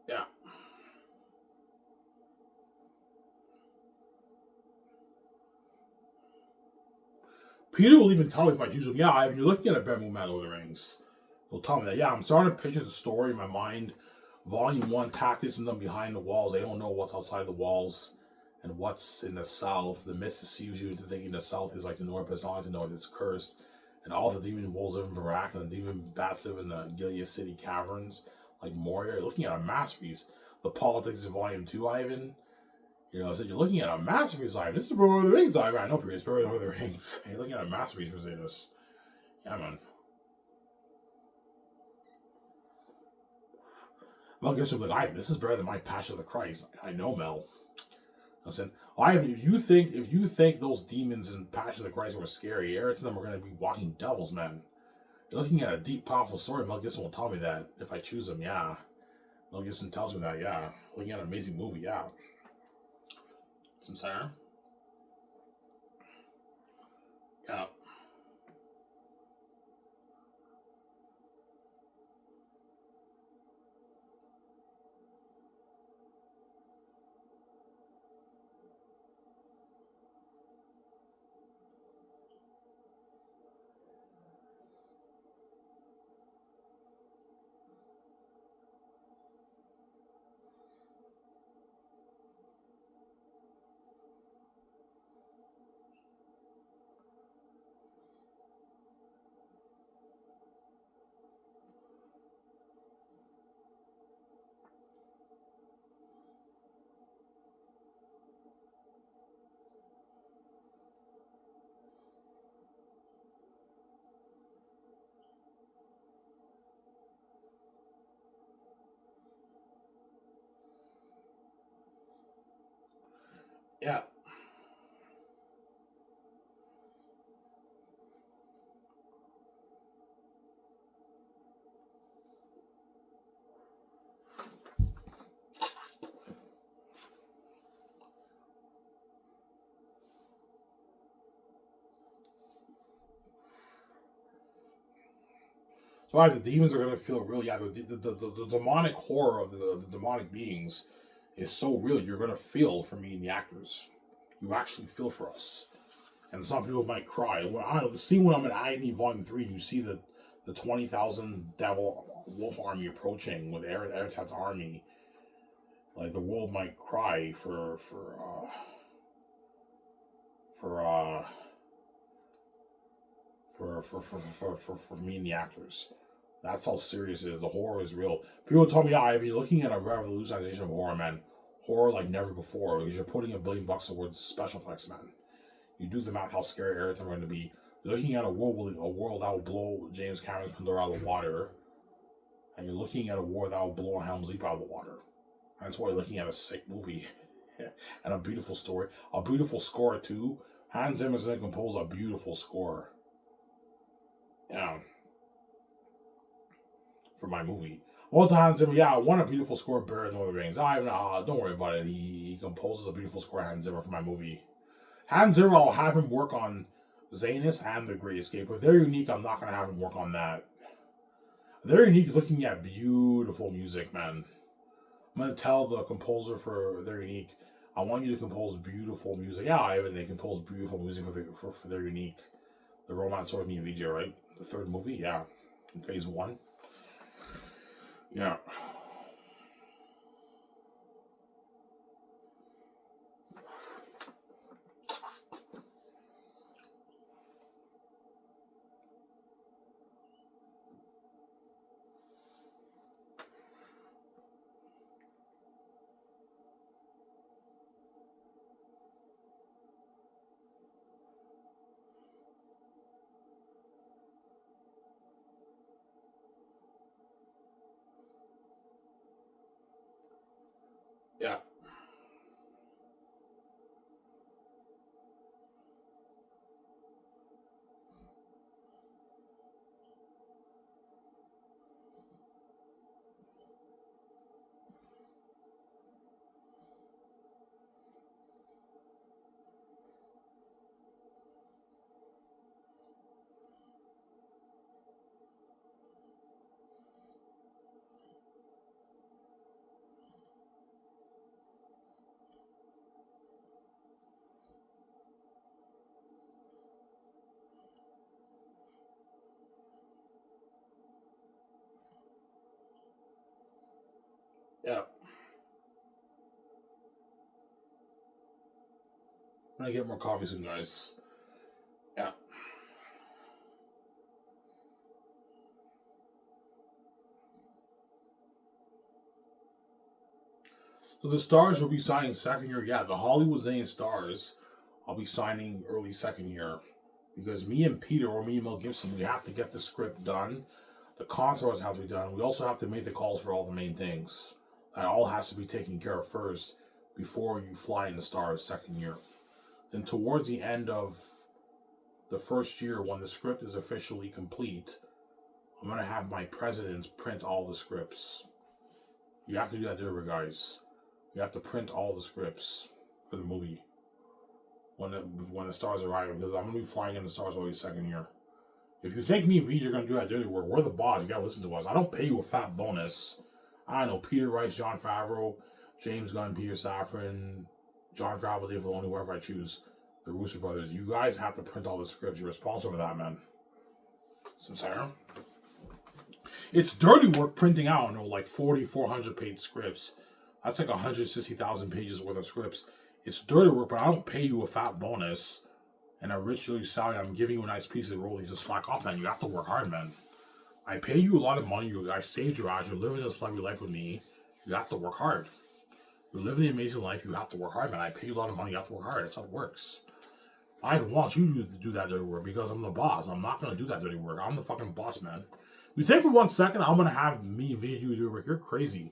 Yeah. Peter will even tell me if I choose him, yeah, Ivan, you're looking at a better movie Man Lord of the Rings. He'll tell me that, yeah, I'm starting to picture the story in my mind. Volume 1, tactics and them behind the walls. They don't know what's outside the walls and what's in the south. The mist deceives you into thinking the south is like the north, but it's not like the north, it's cursed. And all the demon wolves live in Barak, and the demon bats live in the Gilead City caverns, like Moria. You're looking at a masterpiece. The politics in Volume 2, Ivan. You know, I said, you're looking at a masterpiece, Ivan. This is Lord of the Rings, Ivan. I know, Prius, Lord of the Rings. You're looking at a masterpiece for Xanus. Yeah, man. Mel Gibson will be like, Ivan, this is better than my Passion of the Christ. I know, Mel. I'm saying, Ivan, if you think those demons in Passion of the Christ were scary, Eric and them are going to be walking devils, man. You're looking at a deep, powerful story. Mel Gibson will tell me that if I choose him, yeah. Mel Gibson tells me that, yeah. Looking at an amazing movie, yeah. Some saying? Yeah. Yeah. So the demons are going to feel real. Yeah, the demonic horror of the demonic beings is so real. You're going to feel for me and the actors. You actually feel for us. And some people might cry. The scene when I'm in Agony Volume 3, you see the 20,000 devil wolf army approaching with Eretat's army. Like, the world might cry for me and the actors. That's how serious it is. The horror is real. People tell me, yeah, if you're looking at a revolutionization of horror, man, horror like never before, because you're putting $1 billion towards special effects, man. You do the math how scary everything going to be. You're looking at a world that will blow James Cameron's Pandora out of the water, and you're looking at a war that will blow Helm's Deep out of the water. And that's why you're looking at a sick movie and a beautiful story, a beautiful score too. Hans Zimmer's going to compose a beautiful score. Yeah. For my movie. One time, Zimmer, yeah, I want a beautiful score better than Lord of the Rings. Don't worry about it. He composes a beautiful score, Hans Zimmer, for my movie. Hans Zimmer, I'll have him work on Xanus and The Great Escape. But They're Unique, I'm not going to have him work on that. They're Unique looking at beautiful music, man. I'm going to tell the composer for They're Unique, I want you to compose beautiful music. Yeah, they compose beautiful music for They're Unique. The romance story of me and VJ, right? The third movie, yeah. In phase 1. Yeah. Yeah. I'm gonna get more coffee soon, guys. Yeah. So the stars will be signing second year. Yeah, the Hollywood Zane stars. I'll be signing early second year because me and Peter or me and Mel Gibson, we have to get the script done. The concerts have to be done. We also have to make the calls for all the main things. That all has to be taken care of first before you fly in the stars second year. Then towards the end of the first year, when the script is officially complete, I'm gonna have my presidents print all the scripts. You have to do that, there, guys. You have to print all the scripts for the movie when the stars arrive, because I'm gonna be flying in the stars already second year. If you think me and VJ are gonna do that dirty work, we're the boss. You gotta listen to us. I don't pay you a fat bonus. I know Peter Rice, Jon Favreau, James Gunn, Peter Safran, Jon Favreau, Dave Filoni, whoever I choose, the Russo brothers. You guys have to print all the scripts. You're responsible for that, man. So, Sarah, it's dirty work printing out, like 400 page scripts. That's like 160,000 pages worth of scripts. It's dirty work, but I don't pay you a fat bonus and a rich daily salary. I'm giving you a nice piece of the roll. He's a slack off, man. You have to work hard, man. I pay you a lot of money. I saved your ass. You're living this lovely life with me. You have to work hard. You're living an amazing life. You have to work hard, man. I pay you a lot of money. You have to work hard. That's how it works. I want you to do that dirty work because I'm the boss. I'm not going to do that dirty work. I'm the fucking boss, man. You think for 1 second I'm going to have me and VJ do work. You're crazy.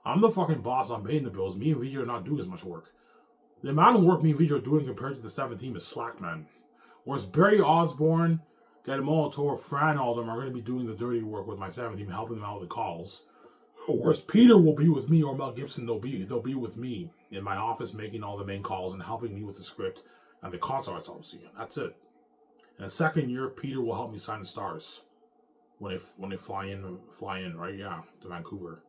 I'm the fucking boss. I'm paying the bills. Me and VJ are not doing as much work. The amount of work me and VJ are doing compared to the 7th team is slack, man. Whereas Barry Osborne, Guillermo, Fran, all of them are going to be doing the dirty work with my 7th team, helping them out with the calls. Whereas Peter will be with me, or Mel Gibson, they'll be with me in my office making all the main calls and helping me with the script and the concerts, obviously. That's it. In the second year, Peter will help me sign the stars when they fly in, right? Yeah, to Vancouver.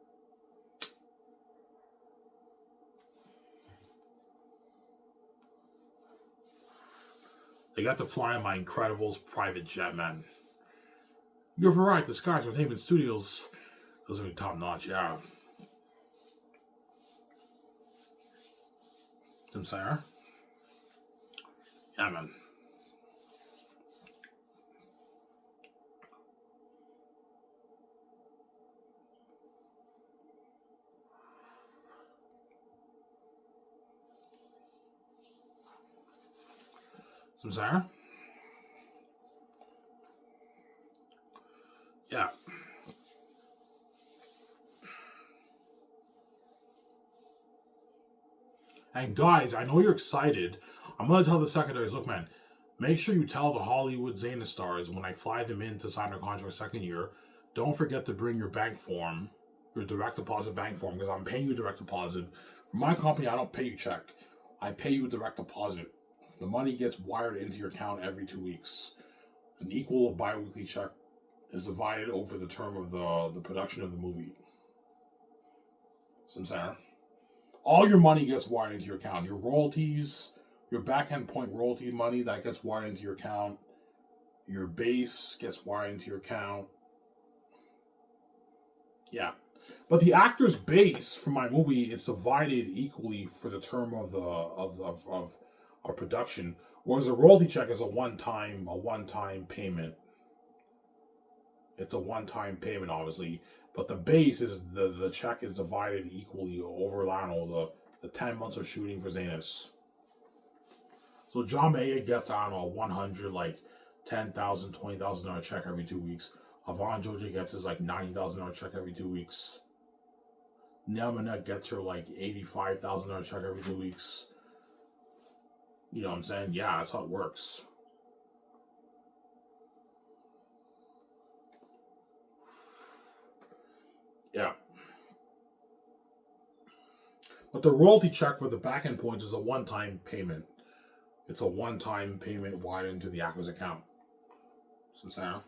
They got to fly in my Incredibles private jet, man. You're right, the Skies Entertainment Studios. Those are top notch, yeah. Tim Sayer? Yeah, man. Tim Sayer? Yeah. And guys, I know you're excited. I'm going to tell the secondaries, look, man, make sure you tell the Hollywood Xanus stars when I fly them in to sign their contract second year, don't forget to bring your bank form, your direct deposit bank form, because I'm paying you direct deposit. For my company, I don't pay you check. I pay you direct deposit. The money gets wired into your account every 2 weeks. An equal bi-weekly check is divided over the term of the production of the movie. Samsara. All your money gets wired into your account. Your royalties, your back-end point royalty money, that gets wired into your account. Your base gets wired into your account. Yeah. But the actor's base for my movie is divided equally for the term of our production, whereas a royalty check is a one-time payment. It's a one-time payment, obviously, but the base is the check is divided equally over the 10 months of shooting for Xanus. So John Mayer gets on a 100 like $10,000, $20,000 check every 2 weeks. Yvonne Georgia gets his like $90,000 check every 2 weeks. Nell Manette gets her like $85,000 check every 2 weeks. You know what I'm saying? Yeah, that's how it works. Yeah. But the royalty check for the back-end points is a one-time payment. It's a one-time payment wired into the actor's account. So I'm saying?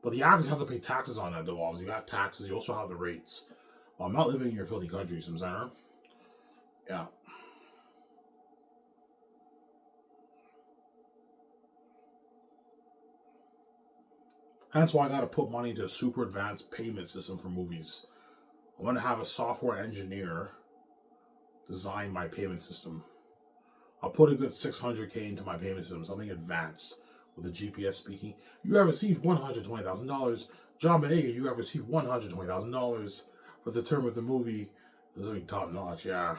But the actors have to pay taxes on that, though. Obviously, you have taxes. You also have the rates. Well, I'm not living in your filthy country, so I'm saying? Yeah. That's why I got to put money into a super advanced payment system for movies. I'm going to have a software engineer design my payment system. I'll put a good $600K into my payment system, something advanced with the GPS speaking. You have received $120,000. John Boyega, you have received $120,000 for the term of the movie. This will be top notch, yeah. You know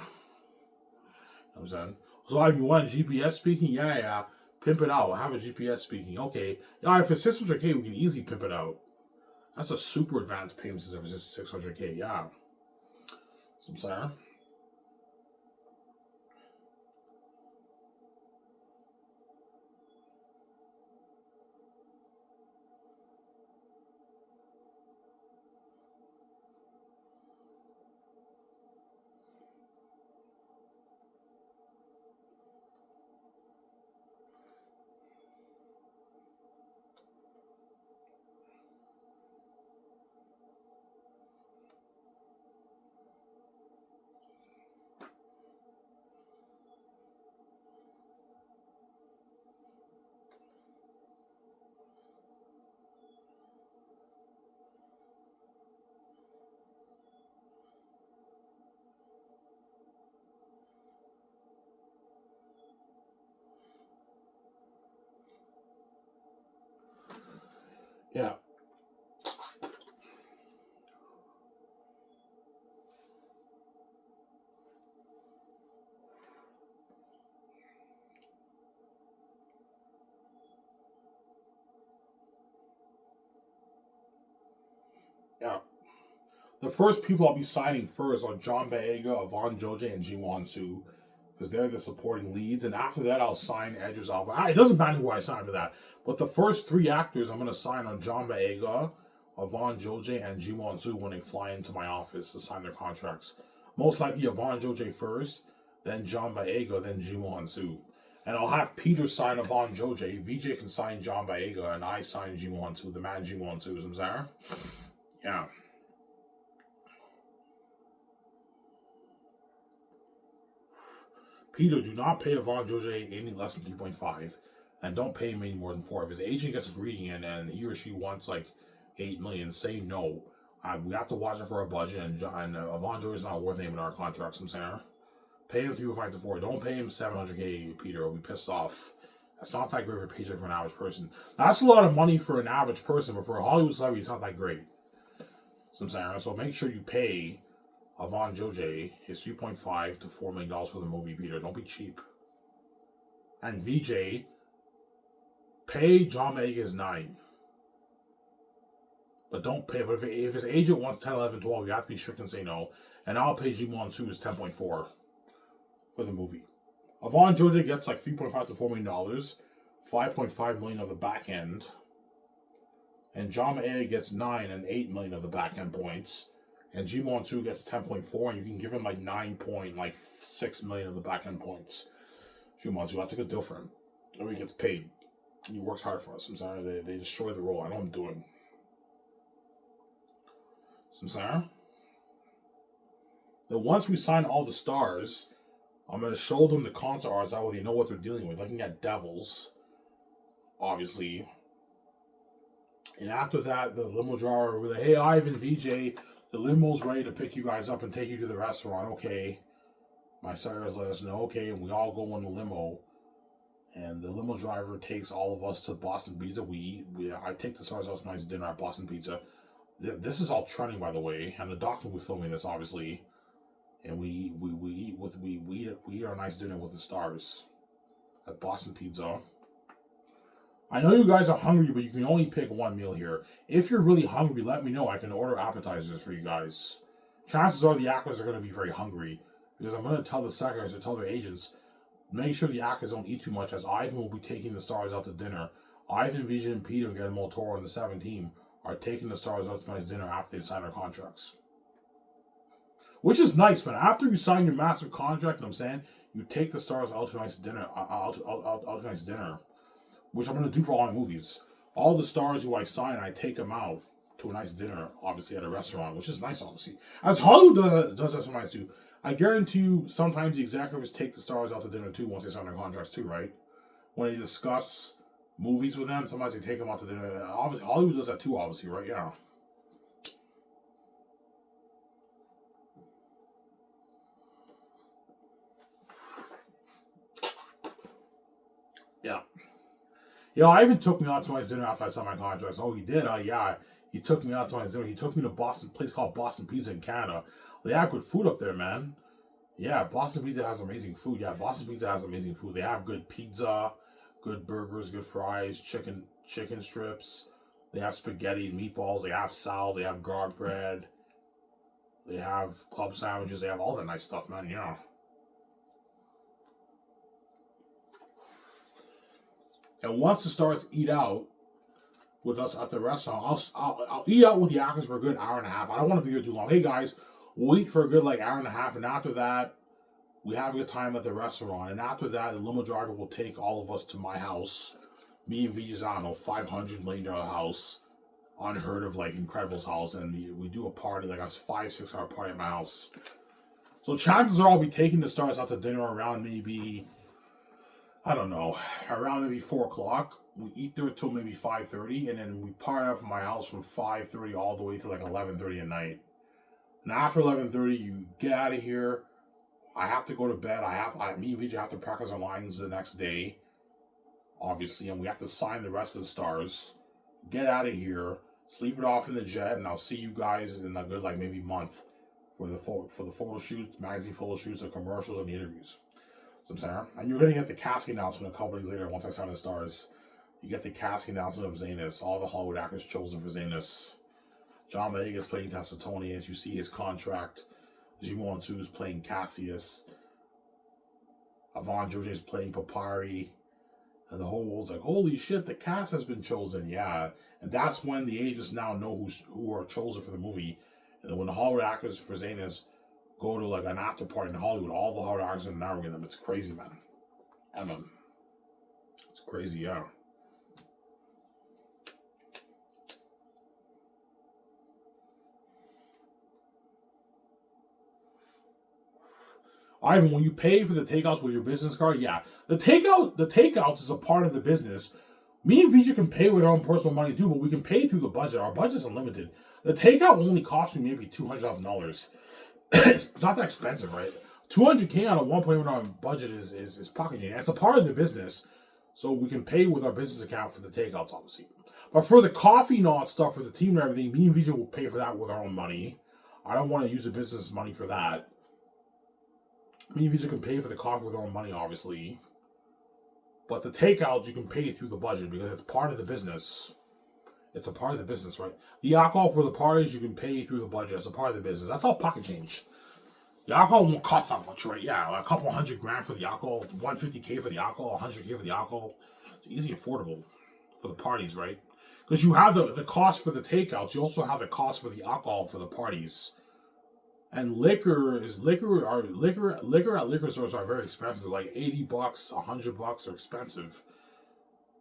what I'm saying? So if you want GPS speaking, yeah. Pimp it out. Have a GPS speaking. Okay. Yeah, for $600K, we can easily pimp it out. That's a super advanced payment system for just $600K, yeah. So I'm saying. Yeah. Yeah. The first people I'll be signing first are John Boyega, Yvonne Joje, and Jimon Su, because they're the supporting leads. And after that, I'll sign Edris Alba. It doesn't matter who I sign for that. But the first three actors I'm going to sign are John Boyega, Yvonne Joje, and Jimon Su when they fly into my office to sign their contracts. Most likely Yvonne Joje first, then John Boyega, then Jimon Su. And I'll have Peter sign Yvonne Joje, VJ can sign John Boyega, and I sign Jimon Su, the man Jimon Su. I'm sorry? Yeah. Peter, do not pay Yvonne Joje any less than 3.5, and don't pay him any more than 4. If his agent gets greedy and he or she wants like 8 million, say no. We have to watch it for our budget, and Yvonne Joje is not worth naming our contracts. I'm saying, pay him 3.5 to 4. Don't pay him 700K. Peter will be pissed off. That's not that great of a paycheck for an average person. That's a lot of money for an average person, but for a Hollywood celebrity, it's not that great. So I'm saying, so make sure you pay Yvonne Joje is $3.5 to $4 million for the movie, Peter. Don't be cheap. And VJ, pay John Boyega is 9. But don't pay. But if his agent wants 10, 11, 12, you have to be strict and say no. And I'll pay Jimon Su is 10.4 for the movie. Yvonne Joje gets like $3.5 to $4 million, $5.5 million of the back end. And John Boyega gets 9 and 8 million of the back end points. And Jimon Su gets 10.4, and you can give him like 9.6 million of the back end points. Jimon Su, that's a good deal for him. And he gets paid. He works hard for us. I'm sorry, they destroy the role. I know what I'm doing. I'm sorry. Then once we sign all the stars, I'm going to show them the concept arts. That way they know what they're dealing with. Looking at devils, obviously. And after that, the limo driver will be like, hey, Ivan, VJ, the limo's ready to pick you guys up and take you to the restaurant. Okay. My sellers let us know. Okay, and we all go in the limo. And the limo driver takes all of us to Boston Pizza. I take the stars out tonight's dinner at Boston Pizza. This is all trending, by the way. And the doctor will be filming this, obviously. And we eat our nice dinner with the stars at Boston Pizza. I know you guys are hungry, but you can only pick one meal here. If you're really hungry, let me know. I can order appetizers for you guys. Chances are the actors are going to be very hungry, because I'm going to tell the secretaries to tell their agents, make sure the actors don't eat too much, as Ivan will be taking the stars out to dinner. Ivan, Vision, and Peter, and Guillermo Toro and the 7 team are taking the stars out to tonight's dinner after they sign their contracts. Which is nice, man. After you sign your massive contract, you know what I'm saying, you take the stars out to tonight's dinner. Which I'm going to do for all my movies. All the stars who I sign, I take them out to a nice dinner, obviously at a restaurant, which is nice, obviously. As Hollywood does that sometimes too. I guarantee you, sometimes the executives take the stars out to dinner too once they sign their contracts too, right? When they discuss movies with them, sometimes they take them out to dinner. Obviously, Hollywood does that too, obviously, right? Yeah. I even took me out to my dinner after I signed my contract. Oh, he did? Yeah. He took me out to my dinner. He took me to Boston, place called Boston Pizza in Canada. They have good food up there, man. Yeah, Boston Pizza has amazing food. Yeah, Boston Pizza has amazing food. They have good pizza, good burgers, good fries, chicken strips. They have spaghetti and meatballs. They have salad. They have garlic bread. They have club sandwiches. They have all that nice stuff, man. Yeah. And once the stars eat out with us at the restaurant, I'll eat out with the actors for a good hour and a half. I don't want to be here too long. Hey guys, we'll eat for a good hour and a half, and after that, we have a good time at the restaurant. And after that, the limo driver will take all of us to my house. Me and VJ Xanus, $500 million house, unheard of, Incredible's house, and we do a party, a 5-6 hour party at my house. So chances are I'll be taking the stars out to dinner around maybe, I don't know, around maybe 4 o'clock. We eat there till maybe 5:30, and then we party up at my house from 5:30 all the way to 11:30 at night. And after 11:30, you get out of here. I have to go to bed. Me and VJ have to practice our lines the next day, obviously, and we have to sign the rest of the stars. Get out of here, sleep it off in the jet, and I'll see you guys in a good maybe month for the photo shoots, magazine photo shoots, the commercials, and the interviews. So I'm saying, and you're gonna get the casting announcement a couple days later once I sign the stars. You get the casting announcement of Xanus, all the Hollywood actors chosen for Xanus. John Boyega is playing Tessitone, as you see his contract. Jimo Ansu is playing Cassius. Avon George is playing Papari. And the whole world's like, holy shit, the cast has been chosen. Yeah. And that's when the agents now know who are chosen for the movie. And then when the Hollywood actors for Xanus go to an after party in Hollywood, all the Hollywood actors are narrowing them. It's crazy, man. It's crazy, yeah. Ivan, when you pay for the takeouts with your business card, yeah. The takeouts is a part of the business. Me and VJ can pay with our own personal money too, but we can pay through the budget. Our budget's unlimited. The takeout only cost me maybe $200,000. It's not that expensive, right? $200K on a $1.1 million budget is pocket. It's a part of the business, so we can pay with our business account for the takeouts, obviously. But for the coffee and all that stuff, for the team and everything, me and VJ will pay for that with our own money. I don't want to use the business money for that. Me and VJ can pay for the coffee with our own money, obviously. But the takeouts, you can pay through the budget because it's part of the business. It's a part of the business, right? The alcohol for the parties, you can pay through the budget. It's a part of the business. That's all pocket change. The alcohol won't cost that much, right? Yeah, a couple $100,000 for the alcohol, $150K for the alcohol, $100K for the alcohol. It's easy affordable for the parties, right? Because you have the cost for the takeouts. You also have the cost for the alcohol for the parties. And liquor at liquor stores are very expensive. Like $80, $100 are expensive.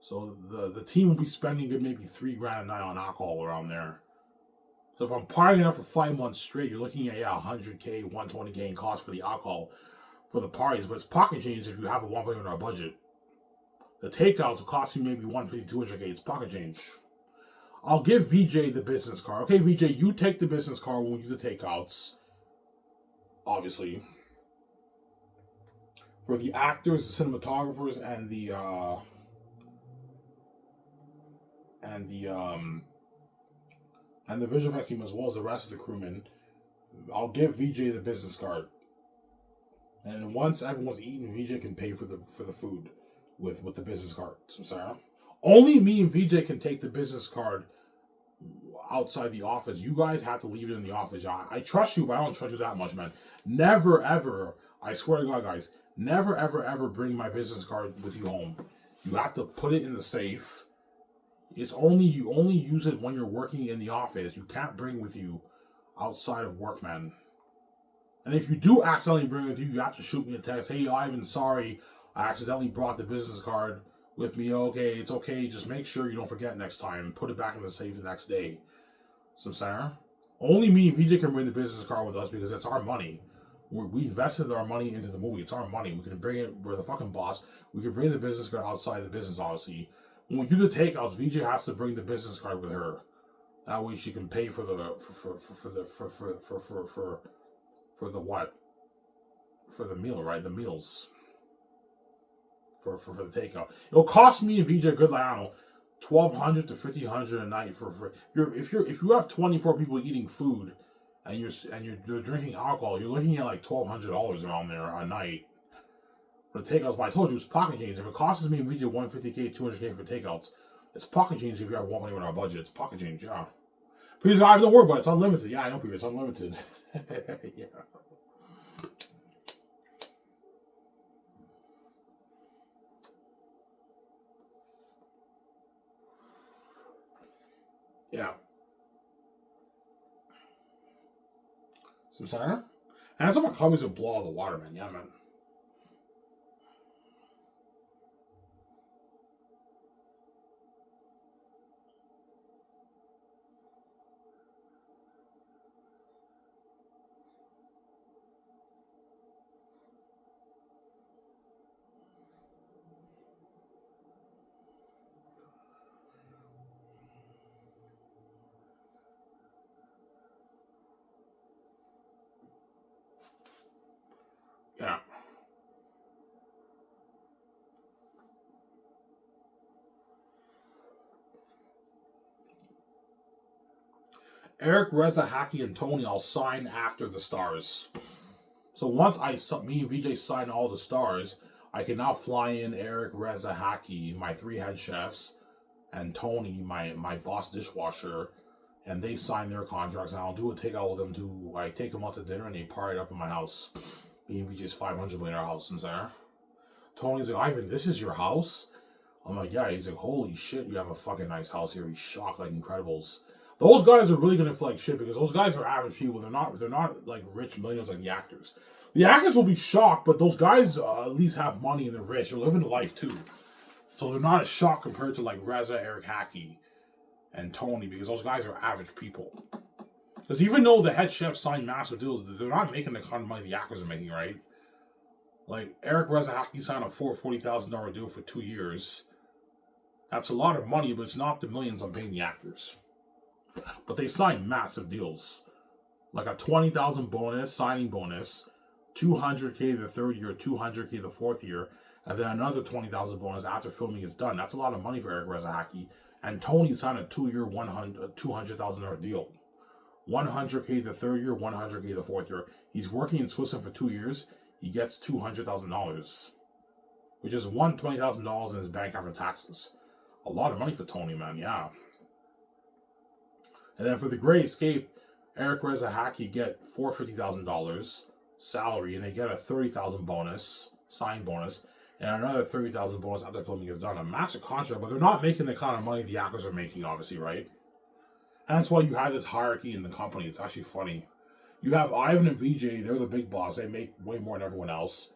So the team will be spending maybe $3,000 a night on alcohol around there. So if I'm partying up for 5 months straight, you're looking at $100K, $120K in cost for the alcohol for the parties. But it's pocket change if you have a $1 million budget. The takeouts will cost me maybe $150, $200K. It's pocket change. I'll give VJ the business card. Okay, VJ, you take the business card when we do the takeouts. Obviously, for the actors, the cinematographers, and the visual effects team, as well as the rest of the crewmen, I'll give VJ the business card. And once everyone's eaten, VJ can pay for the food with the business card. So Sarah, only me and VJ can take the business card outside the office. You guys have to leave it in the office. I trust you, but I don't trust you that much, man. Never, ever, I swear to God, guys, never, ever, ever bring my business card with you home. You have to put it in the safe. You only use it when you're working in the office. You can't bring with you outside of work, man. And if you do accidentally bring it with you, you have to shoot me a text. Hey, Ivan, sorry, I accidentally brought the business card with me. Okay, it's okay. Just make sure you don't forget next time. Put it back in the safe the next day. So, Sarah, only me and VJ can bring the business card with us because it's our money. We invested our money into the movie. It's our money. We can bring it. We're the fucking boss. We can bring the business card outside the business, obviously. When we do the takeouts, VJ has to bring the business card with her. That way, she can pay for the what? For the meal, right? The meals. for the takeout. It'll cost me and VJ a good, like, I don't know, 1,200 to 1,500 a night for if you have 24 people eating food and you're drinking alcohol, you're looking at like $1,200 around there a night for the takeouts. But I told you it's pocket change. If it costs me and VJ 150K, 200K for takeouts, it's pocket change. If you have walking with our budget, it's pocket change. Yeah. Please, I don't worry about it. It's unlimited. Yeah, I know, people. It's unlimited. Yeah. Yeah. Some cider? And that's what my coffees will blow out the water, man. Yeah, man. Yeah. Eric, Reza, Haki, and Tony, I'll sign after the stars. So once me and VJ sign all the stars, I can now fly in Eric, Reza, Haki, my 3 head chefs, and Tony, my boss dishwasher, and they sign their contracts, and I'll do a takeout with them too. I take them out to dinner, and they party up in my house. Me and VJ's 500 million house, I'm sorry. Tony's like, Ivan, this is your house? I'm like, yeah. He's like, holy shit, you have a fucking nice house here. He's shocked like Incredibles. Those guys are really gonna feel like shit because those guys are average people. They're not like rich millionaires like the actors. The actors will be shocked, but those guys at least have money and they're rich. They're living a life too. So they're not as shocked compared to like Reza, Eric Haki, and Tony because those guys are average people. Because even though the head chefs sign massive deals, they're not making the kind of money the actors are making, right? Like Eric Reza Haki signed a $40,000 deal for 2 years. That's a lot of money, but it's not the millions I'm paying the actors. But they sign massive deals. Like a 20,000 bonus, signing bonus, 200K the third year, 200K the fourth year, and then another 20,000 bonus after filming is done. That's a lot of money for Eric Reza Haki. And Tony signed a 2-year, $200,000 deal. 100K the third year, 100K the fourth year. He's working in Switzerland for 2 years. He gets $200,000, which is $20,000 in his bank after taxes. A lot of money for Tony, man. Yeah. And then for the Great Escape, Eric Reza Haki get $450,000 salary, and they get a $30,000 bonus, sign bonus, and another $30,000 bonus after filming is done. A massive contract, but they're not making the kind of money the actors are making, obviously, right? And that's why you have this hierarchy in the company. It's actually funny. You have Ivan and VJ, they're the big boss. They make way more than everyone else.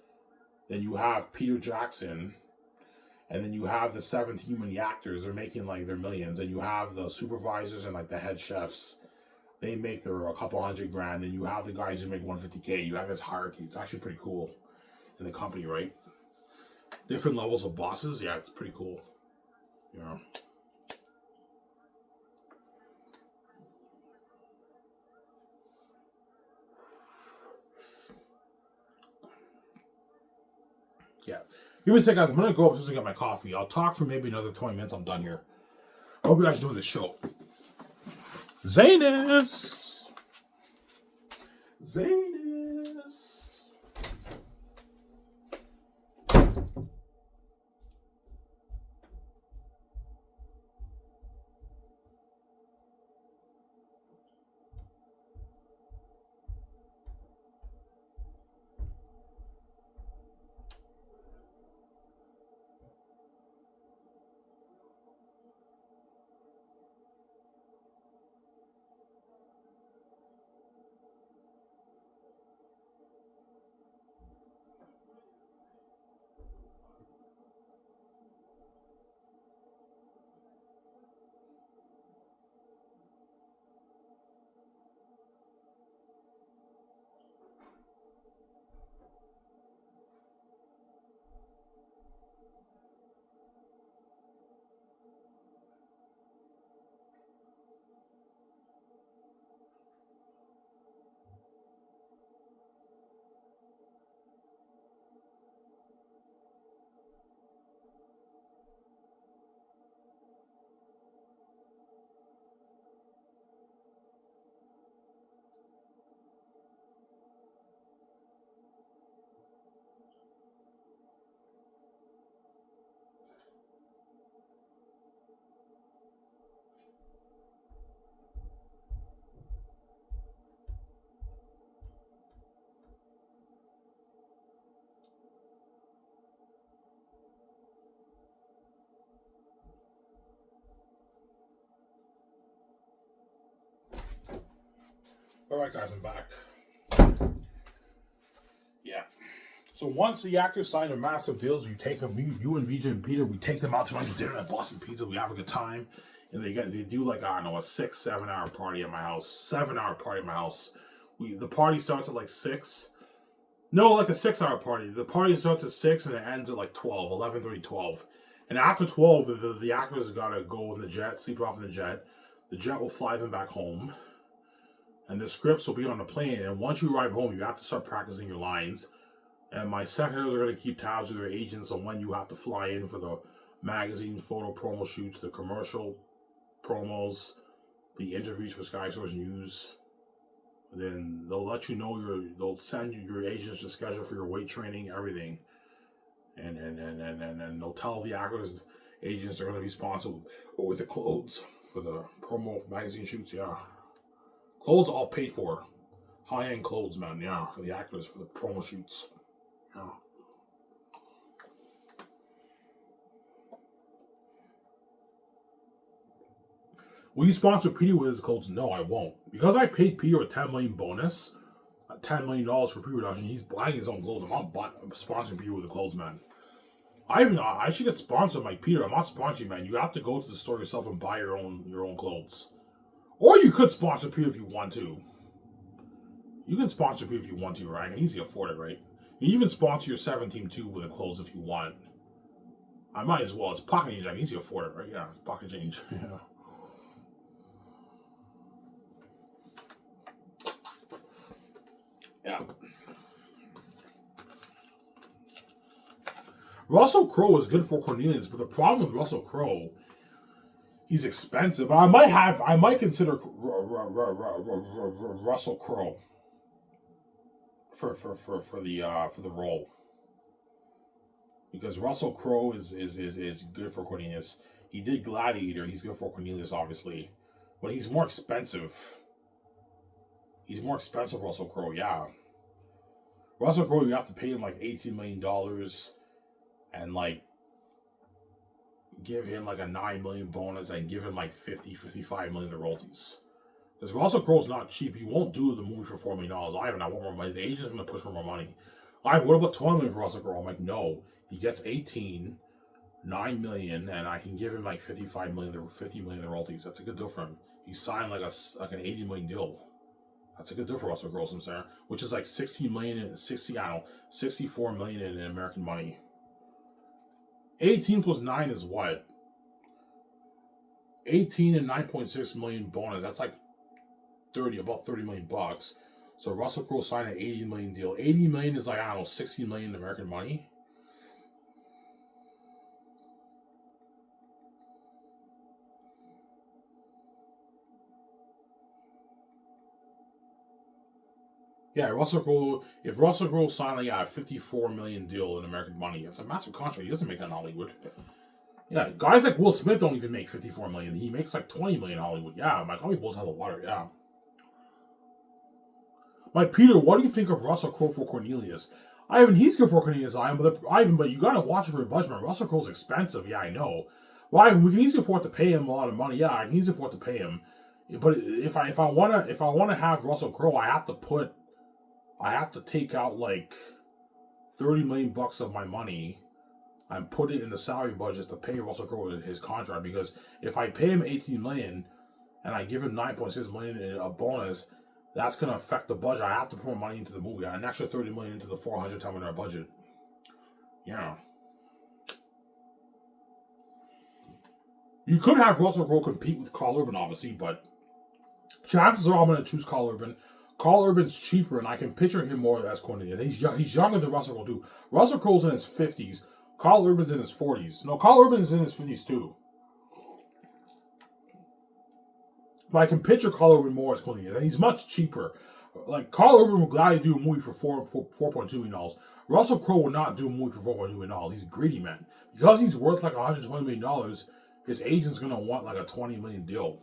Then you have Peter Jackson, and then you have the 17 the actors. They're making like their millions. And you have the supervisors and like the head chefs. They make their a couple $100,000. And you have the guys who make 150K. You have this hierarchy. It's actually pretty cool in the company, right? Different levels of bosses. Yeah, it's pretty cool. You know. Yeah. Give me a second, guys. I'm going to go upstairs and get my coffee. I'll talk for maybe another 20 minutes. I'm done here. I hope you guys are doing the show. Xanus! Alright guys, I'm back. Yeah. So once the actors sign their massive deals, you take them, you and VJ and Peter, we take them out to nice dinner at Boston Pizza, we have a good time. And they do like, I don't know, a 6-7 hour party at my house. 7 hour party at my house. The party starts at like 6. No, like a 6 hour party. The party starts at 6 and it ends at like 12, 11:30, 12. And after 12, the actors gotta go in the jet, sleep off in the jet. The jet will fly them back home. And the scripts will be on the plane. And once you arrive home, you have to start practicing your lines. And my secretaries are going to keep tabs with their agents on when you have to fly in for the magazine photo promo shoots, the commercial promos, the interviews for Sky Source News. And then they'll let you know they'll send you your agents the schedule for your weight training, everything. And they'll tell the actors, agents are going to be sponsored with the clothes for the promo magazine shoots, yeah. Clothes all paid for. High-end clothes, man, yeah, for the actors, for the promo shoots. Yeah. Will you sponsor Peter with his clothes? No, I won't. Because I paid Peter a $10 million bonus, $10 million for pre-production, he's buying his own clothes. I'm sponsoring Peter with the clothes, man. I should get sponsored by Peter. I'm not sponsoring, man. You have to go to the store yourself and buy your own clothes. Or you could sponsor Peter if you want to. You can sponsor Peter if you want to, right? I can easily afford it, right? You can even sponsor your 17 too with the clothes if you want. I might as well. It's pocket change. I can easily afford it, right? Yeah, it's pocket change. Yeah. Yeah. Russell Crowe is good for Cornelius, but the problem with Russell Crowe, he's expensive. But I might consider Russell Crowe for the role, because Russell Crowe is good for Cornelius. He did Gladiator. He's good for Cornelius, obviously, but he's more expensive. He's more expensive, Russell Crowe. Yeah, Russell Crowe, you have to pay him like $18 million, and like give him like a $9 million bonus, and give him like 55 million of royalties. Because Russell Crowe's not cheap. He won't do the movie for $4 million. I want more money. His agent's going to push for more money. What about $20 million for Russell Crowe? I'm like, no. He gets 18, $9 million, and I can give him like 55 million, 50 million of royalties. That's a good deal for him. He signed like an $80 million deal. That's a good deal for Russell Crowe, I'm saying. Which is like 64 million in American money. 18 plus 9 is what? 18 and 9.6 million bonus. That's like about 30 million bucks. So Russell Crowe signed an 80 million deal. 80 million is like, I don't know, 60 million American money. Yeah, if Russell Crowe signed like a 54 million deal in American money, it's a massive contract. He doesn't make that in Hollywood. Yeah, guys like Will Smith don't even make 54 million. He makes like 20 million in Hollywood. Yeah, my Hollywood blows out of the water, yeah. Mike Peter, what do you think of Russell Crowe for Cornelius? Ivan, he's good for Cornelius, but you gotta watch it for your budget, man. Russell Crowe's expensive, yeah, I know. Well, Ivan, we can easily afford to pay him a lot of money. Yeah, I can easily afford to pay him. But if I wanna have Russell Crowe, I have to take out like 30 million bucks of my money and put it in the salary budget to pay Russell Crowe his contract, because if I pay him 18 million and I give him 9.6 million in a bonus, that's going to affect the budget. I have to put more money into the movie. An extra 30 million into the 400 $10 million budget. Yeah. You could have Russell Crowe compete with Carl Urban, obviously, but chances are I'm going to choose Carl Urban. Carl Urban's cheaper, and I can picture him more as Cornelius. He's younger than Russell Crowe, too. Russell Crowe's in his 50s. Carl Urban's in his 40s. No, Carl Urban's in his 50s, too. But I can picture Carl Urban more as Cornelius, and he's much cheaper. Like, Carl Urban would gladly do a movie for $4.2 million. Russell Crowe would not do a movie for $4.2 million. He's greedy, man. Because he's worth like $120 million, his agent's going to want like a $20 million deal.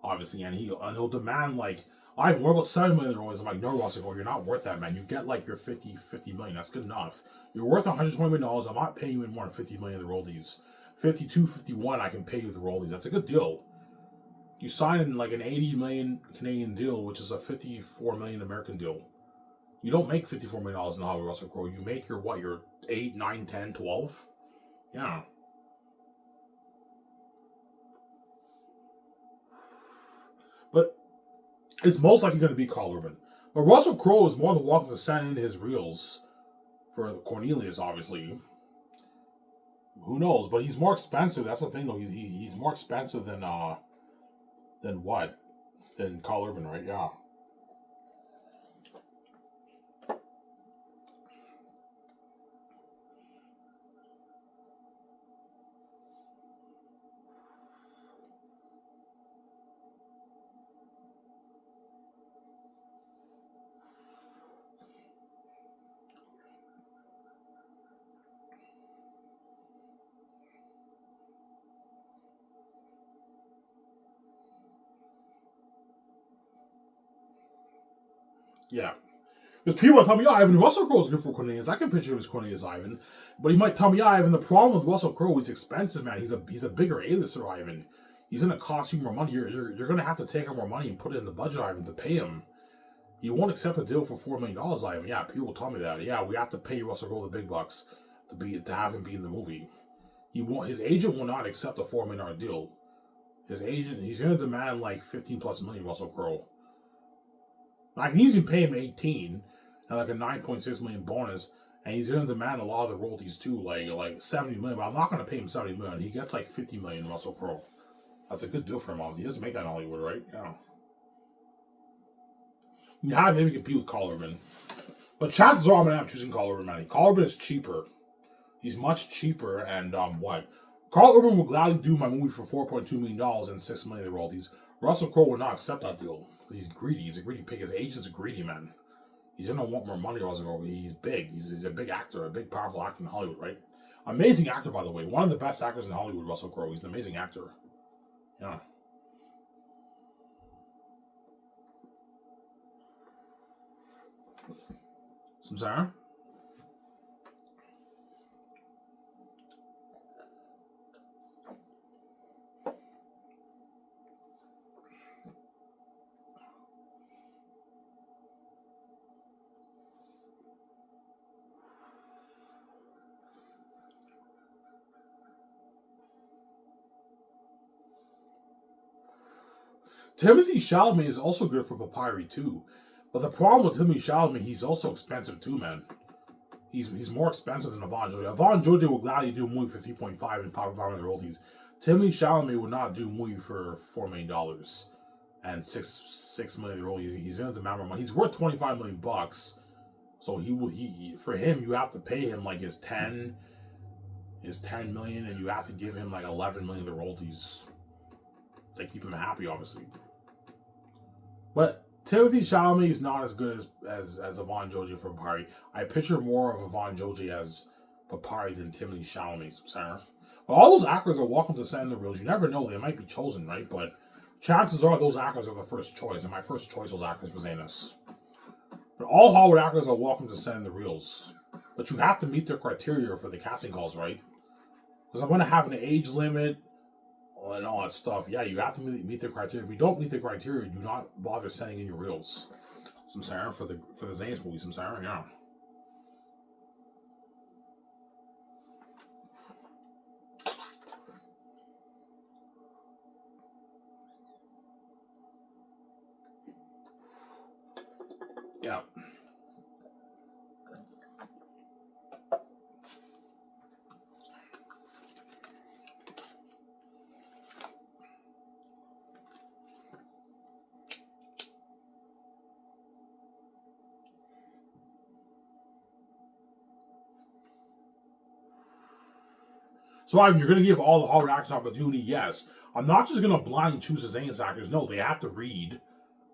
Obviously, and he'll demand like, what about $7 million? I'm like, no, Russell Crowe, you're not worth that, man. You get like your 50 million. That's good enough. You're worth $120 million. I'm not paying you any more than 50 million of the royalties. 52, 51, I can pay you the royalties. That's a good deal. You sign in like an 80 million Canadian deal, which is a 54 million American deal. You don't make $54 million in Hollywood, Russell Crowe. You make your 8, 9, 10, 12? Yeah. But it's most likely going to be Carl Urban. But Russell Crowe is more than welcome to send in his reels for Cornelius, obviously. Who knows? But he's more expensive. That's the thing, though. He's more expensive than what? Than Carl Urban, right? Yeah. Yeah. Because people tell me, oh, Ivan, Russell Crowe's good for Cornelius. I can picture him as Cornelius Ivan. But he might tell me, yeah, Ivan, the problem with Russell Crowe, he's expensive, man. He's a bigger A-lister, Ivan. He's going to cost you more money. You're going to have to take out more money and put it in the budget, Ivan, to pay him. You won't accept a deal for $4 million, Ivan. Yeah, people will tell me that. Yeah, we have to pay Russell Crowe the big bucks to have him be in the movie. His agent will not accept a $4 million deal. His agent, he's going to demand like 15 plus million, Russell Crowe. I can easily pay him 18 and like a 9.6 million bonus, and he's going to demand a lot of the royalties too, like 70 million. But I'm not going to pay him 70 million. He gets like 50 million, Russell Crowe. That's a good deal for him. He doesn't make that in Hollywood, right? Yeah. You have him compete with Carl Urban, but chances are I'm going to have choosing Carl Urban, man. Carl Urban is cheaper. He's much cheaper, and what? Carl Urban would gladly do my movie for $4.2 million and $6 million in royalties. Russell Crowe would not accept that deal. He's greedy. He's a greedy pig. His agent's a greedy man. He's gonna want more money. He's big. He's a big actor, a big powerful actor in Hollywood, right? Amazing actor, by the way. One of the best actors in Hollywood, Russell Crowe. He's an amazing actor. Yeah. Samsara? Timothy Chalamet is also good for Papyri too. But the problem with Timothy Chalamet, he's also expensive too, man. He's more expensive than Yvonne Georgia. Yvonne Georgia will gladly do a movie for 3.5 and 5 royalties. Timothy Chalamet would not do a movie for $4 million and $6 million royalties. He's going to demand more money. He's worth $25 million. So he for him, you have to pay him like his 10 million, and you have to give him like 11 million of the royalties. They keep him happy, obviously. But Timothy Chalamet is not as good as Yvonne Georgia for Papyri. I picture more of Yvonne Georgia as Papyri than Timothy Chalamet, Sarah. But all those actors are welcome to send the reels. You never know, they might be chosen, right? But chances are those actors are the first choice, and my first choice was actors for Xanus. But all Hollywood actors are welcome to send the reels. But you have to meet their criteria for the casting calls, right? Because I'm going to have an age limit and all that stuff. Yeah, you have to meet their criteria. If you don't meet the criteria, do not bother sending in your reels. Samsara for the Xanus movie. Samsara, yeah. Yeah. So, Ivan, you're going to give all the Hollywood actors an opportunity? Yes. I'm not just going to blind choose the Xanus actors. No, they have to read.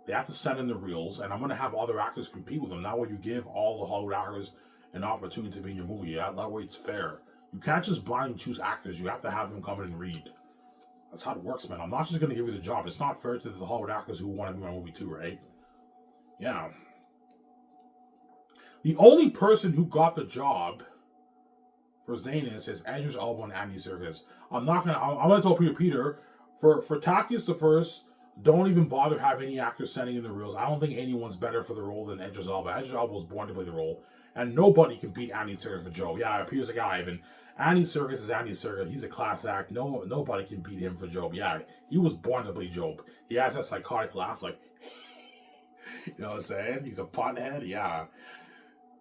They have to send in the reels, and I'm going to have other actors compete with them. That way you give all the Hollywood actors an opportunity to be in your movie. That way it's fair. You can't just blind choose actors. You have to have them come in and read. That's how it works, man. I'm not just going to give you the job. It's not fair to the Hollywood actors who want to be in my movie too, right? Yeah. The only person who got the job for Xanus is Idris Elba and Andy Serkis. I'm gonna tell Peter for Tactics the First, Don't even bother having any actors sending in the reels. I don't think anyone's better for the role than Idris Elba. Idris Elba was born to play the role, and nobody can beat Andy Serkis for Joe. Yeah, Peter's a guy, Ivan. Andy Serkis is Andy Serkis. He's a class act. Nobody can beat him for Job. Yeah, he was born to play Job. He has that psychotic laugh, like, you know what I'm saying? He's a pothead. Yeah.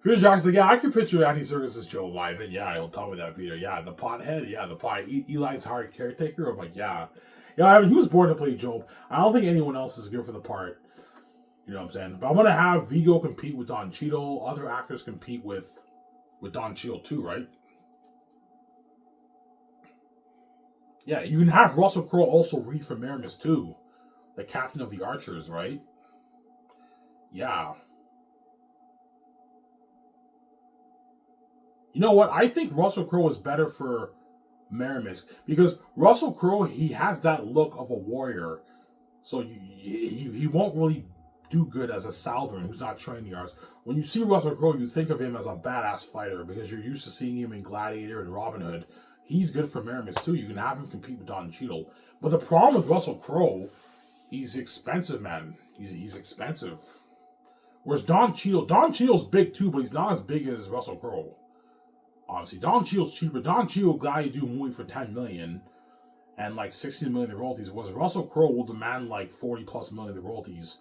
Peter Jackson's like, yeah, I can picture Andy Serkis as Joe Ivan. Yeah, he'll tell me that, Peter. Yeah, the pothead. Yeah, the pot. Eli's hard caretaker. I'm like, yeah. Yeah, I mean, he was born to play Job. I don't think anyone else is good for the part. You know what I'm saying? But I'm going to have Vigo compete with Don Cheadle. Other actors compete with Don Cheadle too, right? Yeah, you can have Russell Crowe also read for Meramis too. The captain of the archers, right? Yeah. You know what? I think Russell Crowe is better for Meramis because Russell Crowe, he has that look of a warrior. So he won't really do good as a Southern who's not trained the arts. When you see Russell Crowe, you think of him as a badass fighter because you're used to seeing him in Gladiator and Robin Hood. He's good for Meramis too. You can have him compete with Don Cheadle. But the problem with Russell Crowe, he's expensive, man. He's expensive. Whereas Don Cheadle's big too, but he's not as big as Russell Crowe. Obviously, Don Cheadle's cheaper. Don Cheadle glad you do a movie for $10 million and like 60 million in royalties. Was Russell Crowe will demand like 40 plus million in royalties,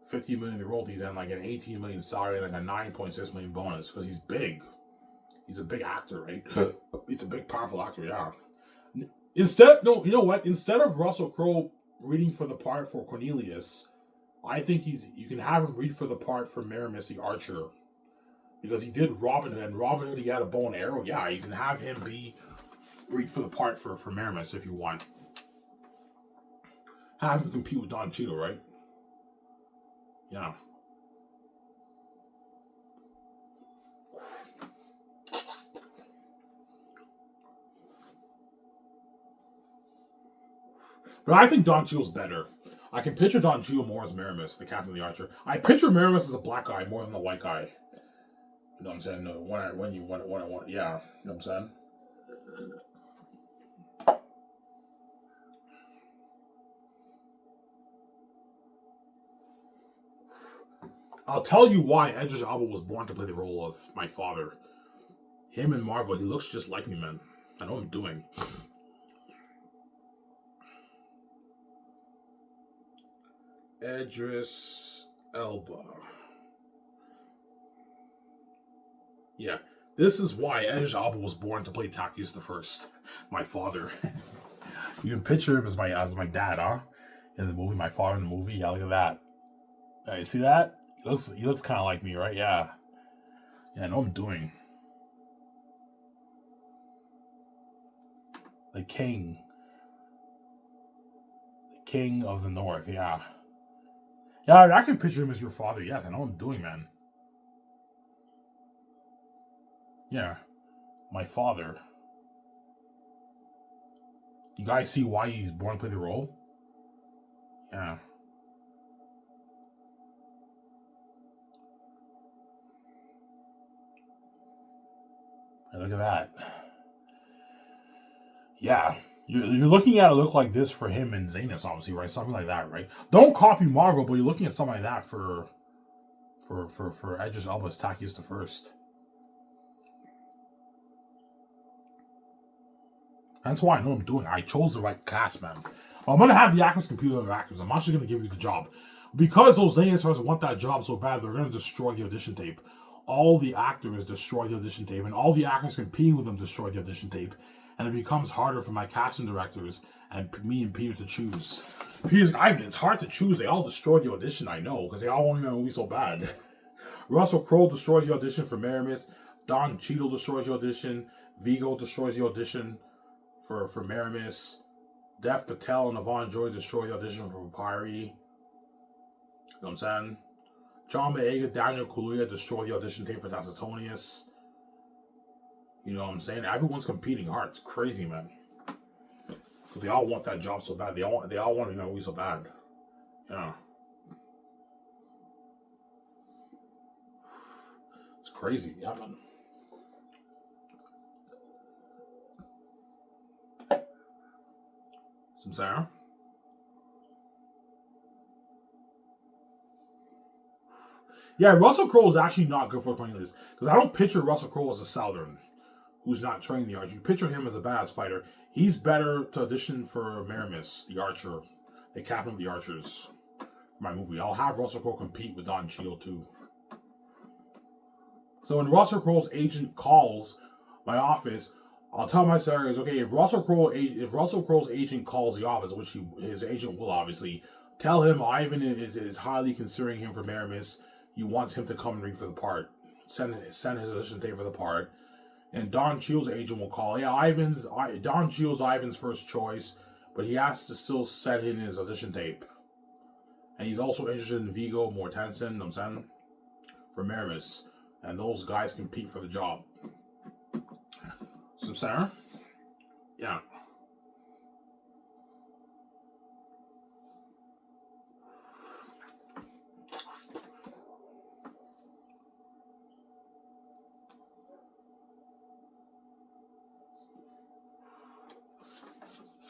50 million in royalties, and like an 18 million salary and like a 9.6 million bonus because he's big. He's a big actor, right? He's a big, powerful actor, yeah. You know what? Instead of Russell Crowe reading for the part for Cornelius, I think you can have him read for the part for Meramis the Archer. Because he did Robin Hood, and Robin Hood he had a bow and arrow. Yeah, you can have him read for the part for Meramis if you want. Have him compete with Don Cheadle, right? Yeah. But I think Don Cheadle's better. I can picture Don Cheadle more as Meramis, the captain of the Archer. I picture Meramis as a black guy more than a white guy. You know what I'm saying? No, when you want, yeah. You know what I'm saying? I'll tell you why Idris Elba was born to play the role of my father. Him and Marvel, he looks just like me, man. I know what I'm doing. Idris Elba. Yeah, this is why Idris Elba was born to play Takius the First. My father. You can picture him as my dad, huh? In the movie, my father in the movie. Yeah, look at that. You see that? He looks kind of like me, right? Yeah. Yeah, I know what I'm doing. The king of the North. Yeah. Yeah, I can picture him as your father. Yes, I know what I'm doing, man. Yeah, my father. You guys see why he's born to play the role? Yeah. And look at that. Yeah. You're looking at a look like this for him and Xanus, obviously, right? Something like that, right? Don't copy Marvel, but you're looking at something like that for Idris Elba's Takius the First. That's why I know what I'm doing. I chose the right cast, man. I'm gonna have the actors compete with other actors. I'm actually gonna give you the job. Because those Xanus stars want that job so bad, they're gonna destroy the audition tape. All the actors destroy the audition tape, and all the actors competing with them destroy the audition tape. And it becomes harder for my casting directors and me and Peter to choose. Peter's Ivan, it's hard to choose. They all destroyed the audition, I know, because they all want to make a movie so bad. Russell Crowe destroys the audition for Meramis. Don Cheadle destroys the audition. Vigo destroys the audition for Meramis. Dev Patel and Yvonne Joy destroy the audition for Papyri. You know what I'm saying? John Boyega, Daniel Kaluuya destroy the audition tape for Tacitonius. You know what I'm saying? Everyone's competing hard. It's crazy, man. Because they all want that job so bad. They all want to know we so bad. Yeah. It's crazy. Yeah, man. Some Sarah? Yeah, Russell Crowe is actually not good for Cornelius. Because I don't picture Russell Crowe as a Southern who's not trained the archer. You picture him as a badass fighter. He's better to audition for Maramis, the archer, the captain of the archers. My movie. I'll have Russell Crowe compete with Don Cheadle too. So when Russell Crowe's agent calls my office, I'll tell my secretaries, okay, if Russell Crowe's agent calls the office, which his agent will obviously, tell him Ivan is highly considering him for Maramis. He wants him to come and read for the part. Send his audition tape for the part. And Don Cheadle's agent will call. Yeah, Don Cheadle's Ivan's first choice, but he has to still send in his audition tape. And he's also interested in Viggo Mortensen, for Maramis. And those guys compete for the job. So, Sarah? Yeah.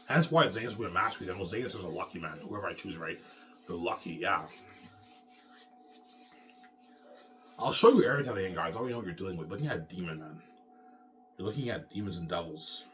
That's why Xanus will be a masterpiece. I know Xanus is a lucky man. Whoever I choose, right? They're lucky, yeah. I'll show you everything again, guys. I already know what you're dealing with. Looking at a demon, man. You're looking at demons and devils.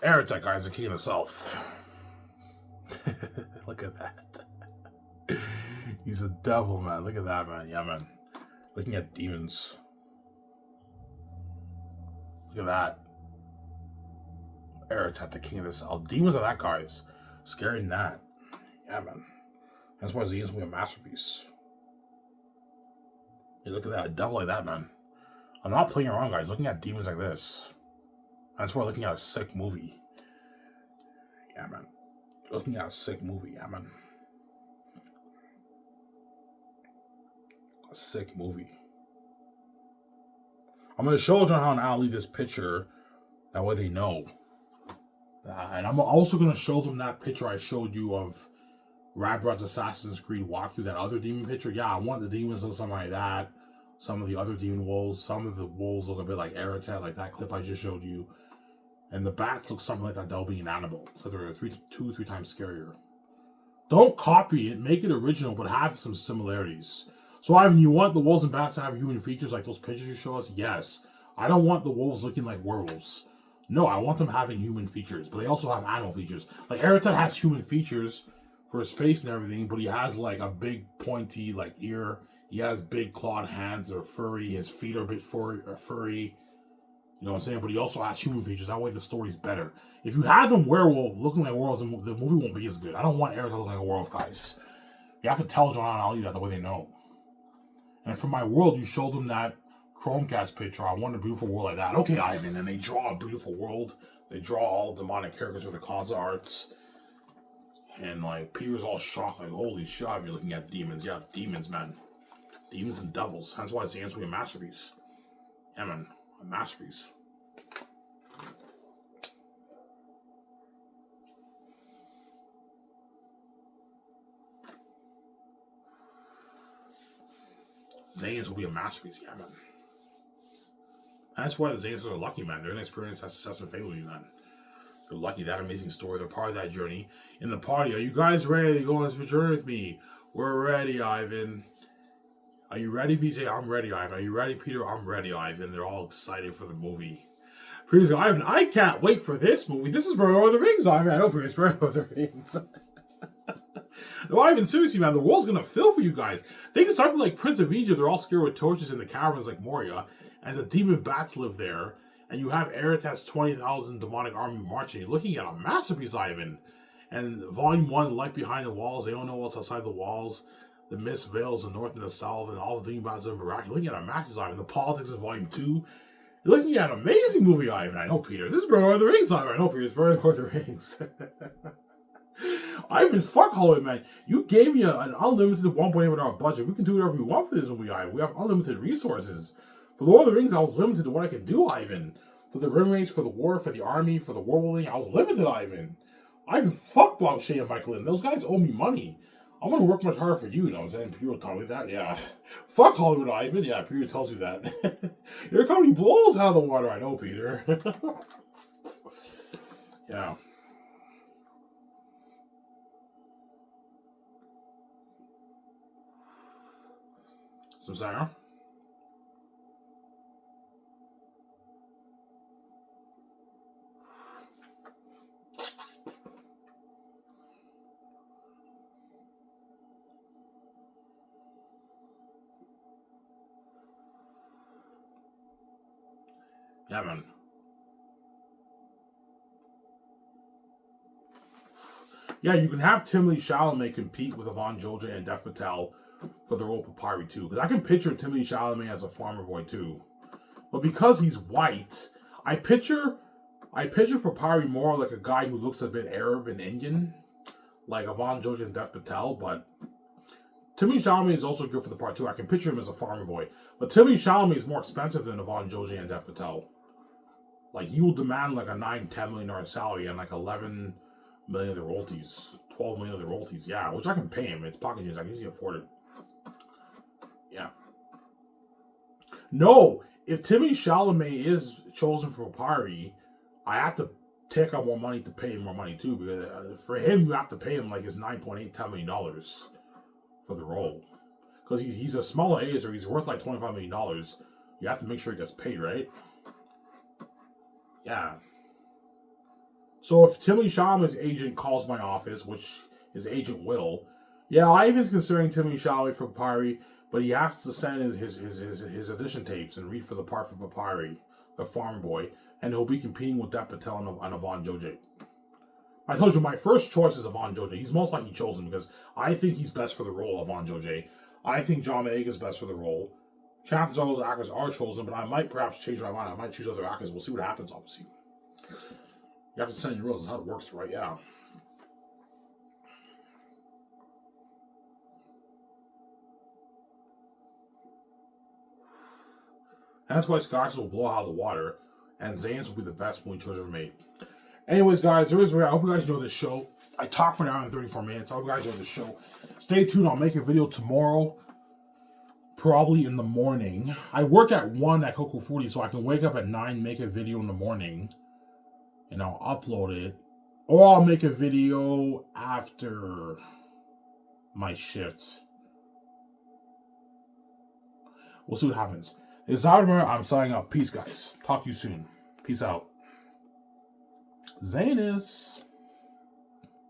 Eretech, guys, the king of the south. Look at that. He's a devil, man. Look at that, man. Yeah, man. Looking at demons. Look at that. Eretech, the king of the south. Demons are that, guys. Scary than that. Yeah, man. That's why Xanus will be a masterpiece. You look at that. A devil like that, man. I'm not playing around, guys. Looking at demons like this. That's why looking at a sick movie. Yeah, man. Looking at a sick movie. Yeah, man. A sick movie. I'm going to show John how and I'll leave this picture. That way they know. And I'm also going to show them that picture I showed you of Radbrad's Assassin's Creed walkthrough, that other demon picture. Yeah, I want the demons to look something like that. Some of the other demon wolves. Some of the wolves look a bit like Eretech, like that clip I just showed you. And the bats look something like that they'll be an animal. So they're 2-3 times scarier. Don't copy it. Make it original, but have some similarities. So, Ivan, you want the wolves and bats to have human features like those pictures you show us? Yes. I don't want the wolves looking like werewolves. No, I want them having human features, but they also have animal features. Like, Eretech has human features for his face and everything, but he has, like, a big, pointy, like, ear. He has big clawed hands that are furry. His feet are a bit furry. You know what I'm saying? But he also has human features. That way the story's better. If you have them werewolf looking like werewolves, the movie won't be as good. I don't want Eric to look like a werewolf, guys. You have to tell John and Ali that the way they know. And for my world, you show them that Chromecast picture. I want a beautiful world like that. Okay, Ivan. And they draw a beautiful world. They draw all demonic characters with the Kaza arts. And, like, Peter's all shocked. Like, holy shit, you're looking at demons. Yeah, demons, man. Demons and devils. That's why Xanus will be a masterpiece. Yeah, man. A masterpiece. Xanus will be a masterpiece, yeah, man. That's why the Xanus are lucky, man. They're going to experience that success and fame with you, man. They're lucky, that amazing story. They're part of that journey. In the party, are you guys ready to go on this journey with me? We're ready, Ivan. Are you ready, BJ? I'm ready, Ivan. Are you ready, Peter? I'm ready, Ivan. They're all excited for the movie. Peter's like, Ivan, I can't wait for this movie. This is Lord of the Rings, Ivan. I know Peter's Lord of the Rings. No, Ivan, seriously, man, the world's gonna fill for you guys. They can start with, like, Prince of Egypt. They're all scared with torches in the caverns like Moria. And the demon bats live there. And you have Eretech's 20,000 demonic army marching. You're looking at a masterpiece, Ivan. And Volume 1, Light Behind the Walls. They don't know what's outside the walls. The mist veils the north and the south, and all the demon bats are miraculous. You're looking at a masterpiece, Ivan. The politics in Volume 2. You're looking at an amazing movie, Ivan. I know, Peter. This is Lord of the Rings, Ivan. I know, Peter. It's Lord of the Rings. Ivan, fuck Hollywood, man. You gave me an unlimited $1.8 budget. We can do whatever we want for this movie, Ivan. We have unlimited resources. For Lord of the Rings, I was limited to what I could do, Ivan. For the rim race, for the war, for the army, for the war building, I was limited, Ivan. Ivan, fuck Bob Shea and Michael Lynn. Those guys owe me money. I'm going to work much harder for you, you know what I'm saying? People tell me that, yeah. Fuck Hollywood, Ivan. Yeah, Peter tells you that. Your company blows out of the water, I know, Peter. Yeah. Some Sarah. Yeah, man. Yeah, you can have Timothée Chalamet compete with Yvonne Joje and Dev Patel for the role of Papyri too. Because I can picture Timothée Chalamet as a farmer boy too. But because he's white, I picture Papyri more like a guy who looks a bit Arab and Indian, like Yvonne Joje and Dev Patel. But Timothée Chalamet is also good for the part too. I can picture him as a farmer boy. But Timothée Chalamet is more expensive than Yvonne Joje and Dev Patel. Like, he will demand like a $9-10 million salary and like 11 million of the royalties, 12 million of the royalties. Yeah, which I can pay him. It's pocket change. I can easily afford it. Yeah. No, if Timothée Chalamet is chosen for Papyri, I have to take out more money to pay him more money too. Because for him, you have to pay him like his $9.8-10 million for the role. Because he's a smaller age, or he's worth like $25 million. You have to make sure he gets paid, right? Yeah. So if Timothée Chalamet's agent calls my office, which his agent will, yeah, Ivan's considering Timothée Chalamet for Papyri, but he has to send his audition tapes and read for the part for Papyri, the farm boy, and he'll be competing with Dev Patel and Yvonne Joje. I told you my first choice is Yvonne Joje. He's most likely chosen because I think he's best for the role of Yvonne Joje. I think John Boyega is best for the role. Chances are those actors are chosen, but I might perhaps change my mind. I might choose other actors. We'll see what happens, obviously. You have to send your rules. That's how it works, right? Yeah. And that's why Xanus will blow out of the water, and Xanus will be the best movie choice ever made. Anyways, guys, I hope you guys enjoyed this show. I talked for an hour and 34 minutes. I hope you guys enjoyed this show. Stay tuned. I'll make a video tomorrow. Probably in the morning. I work at 1 at Coco 40, so I can wake up at 9, make a video in the morning, and I'll upload it. Or I'll make a video after my shift. We'll see what happens. It's Zaldimer. I'm signing up. Peace, guys. Talk to you soon. Peace out. Xanus.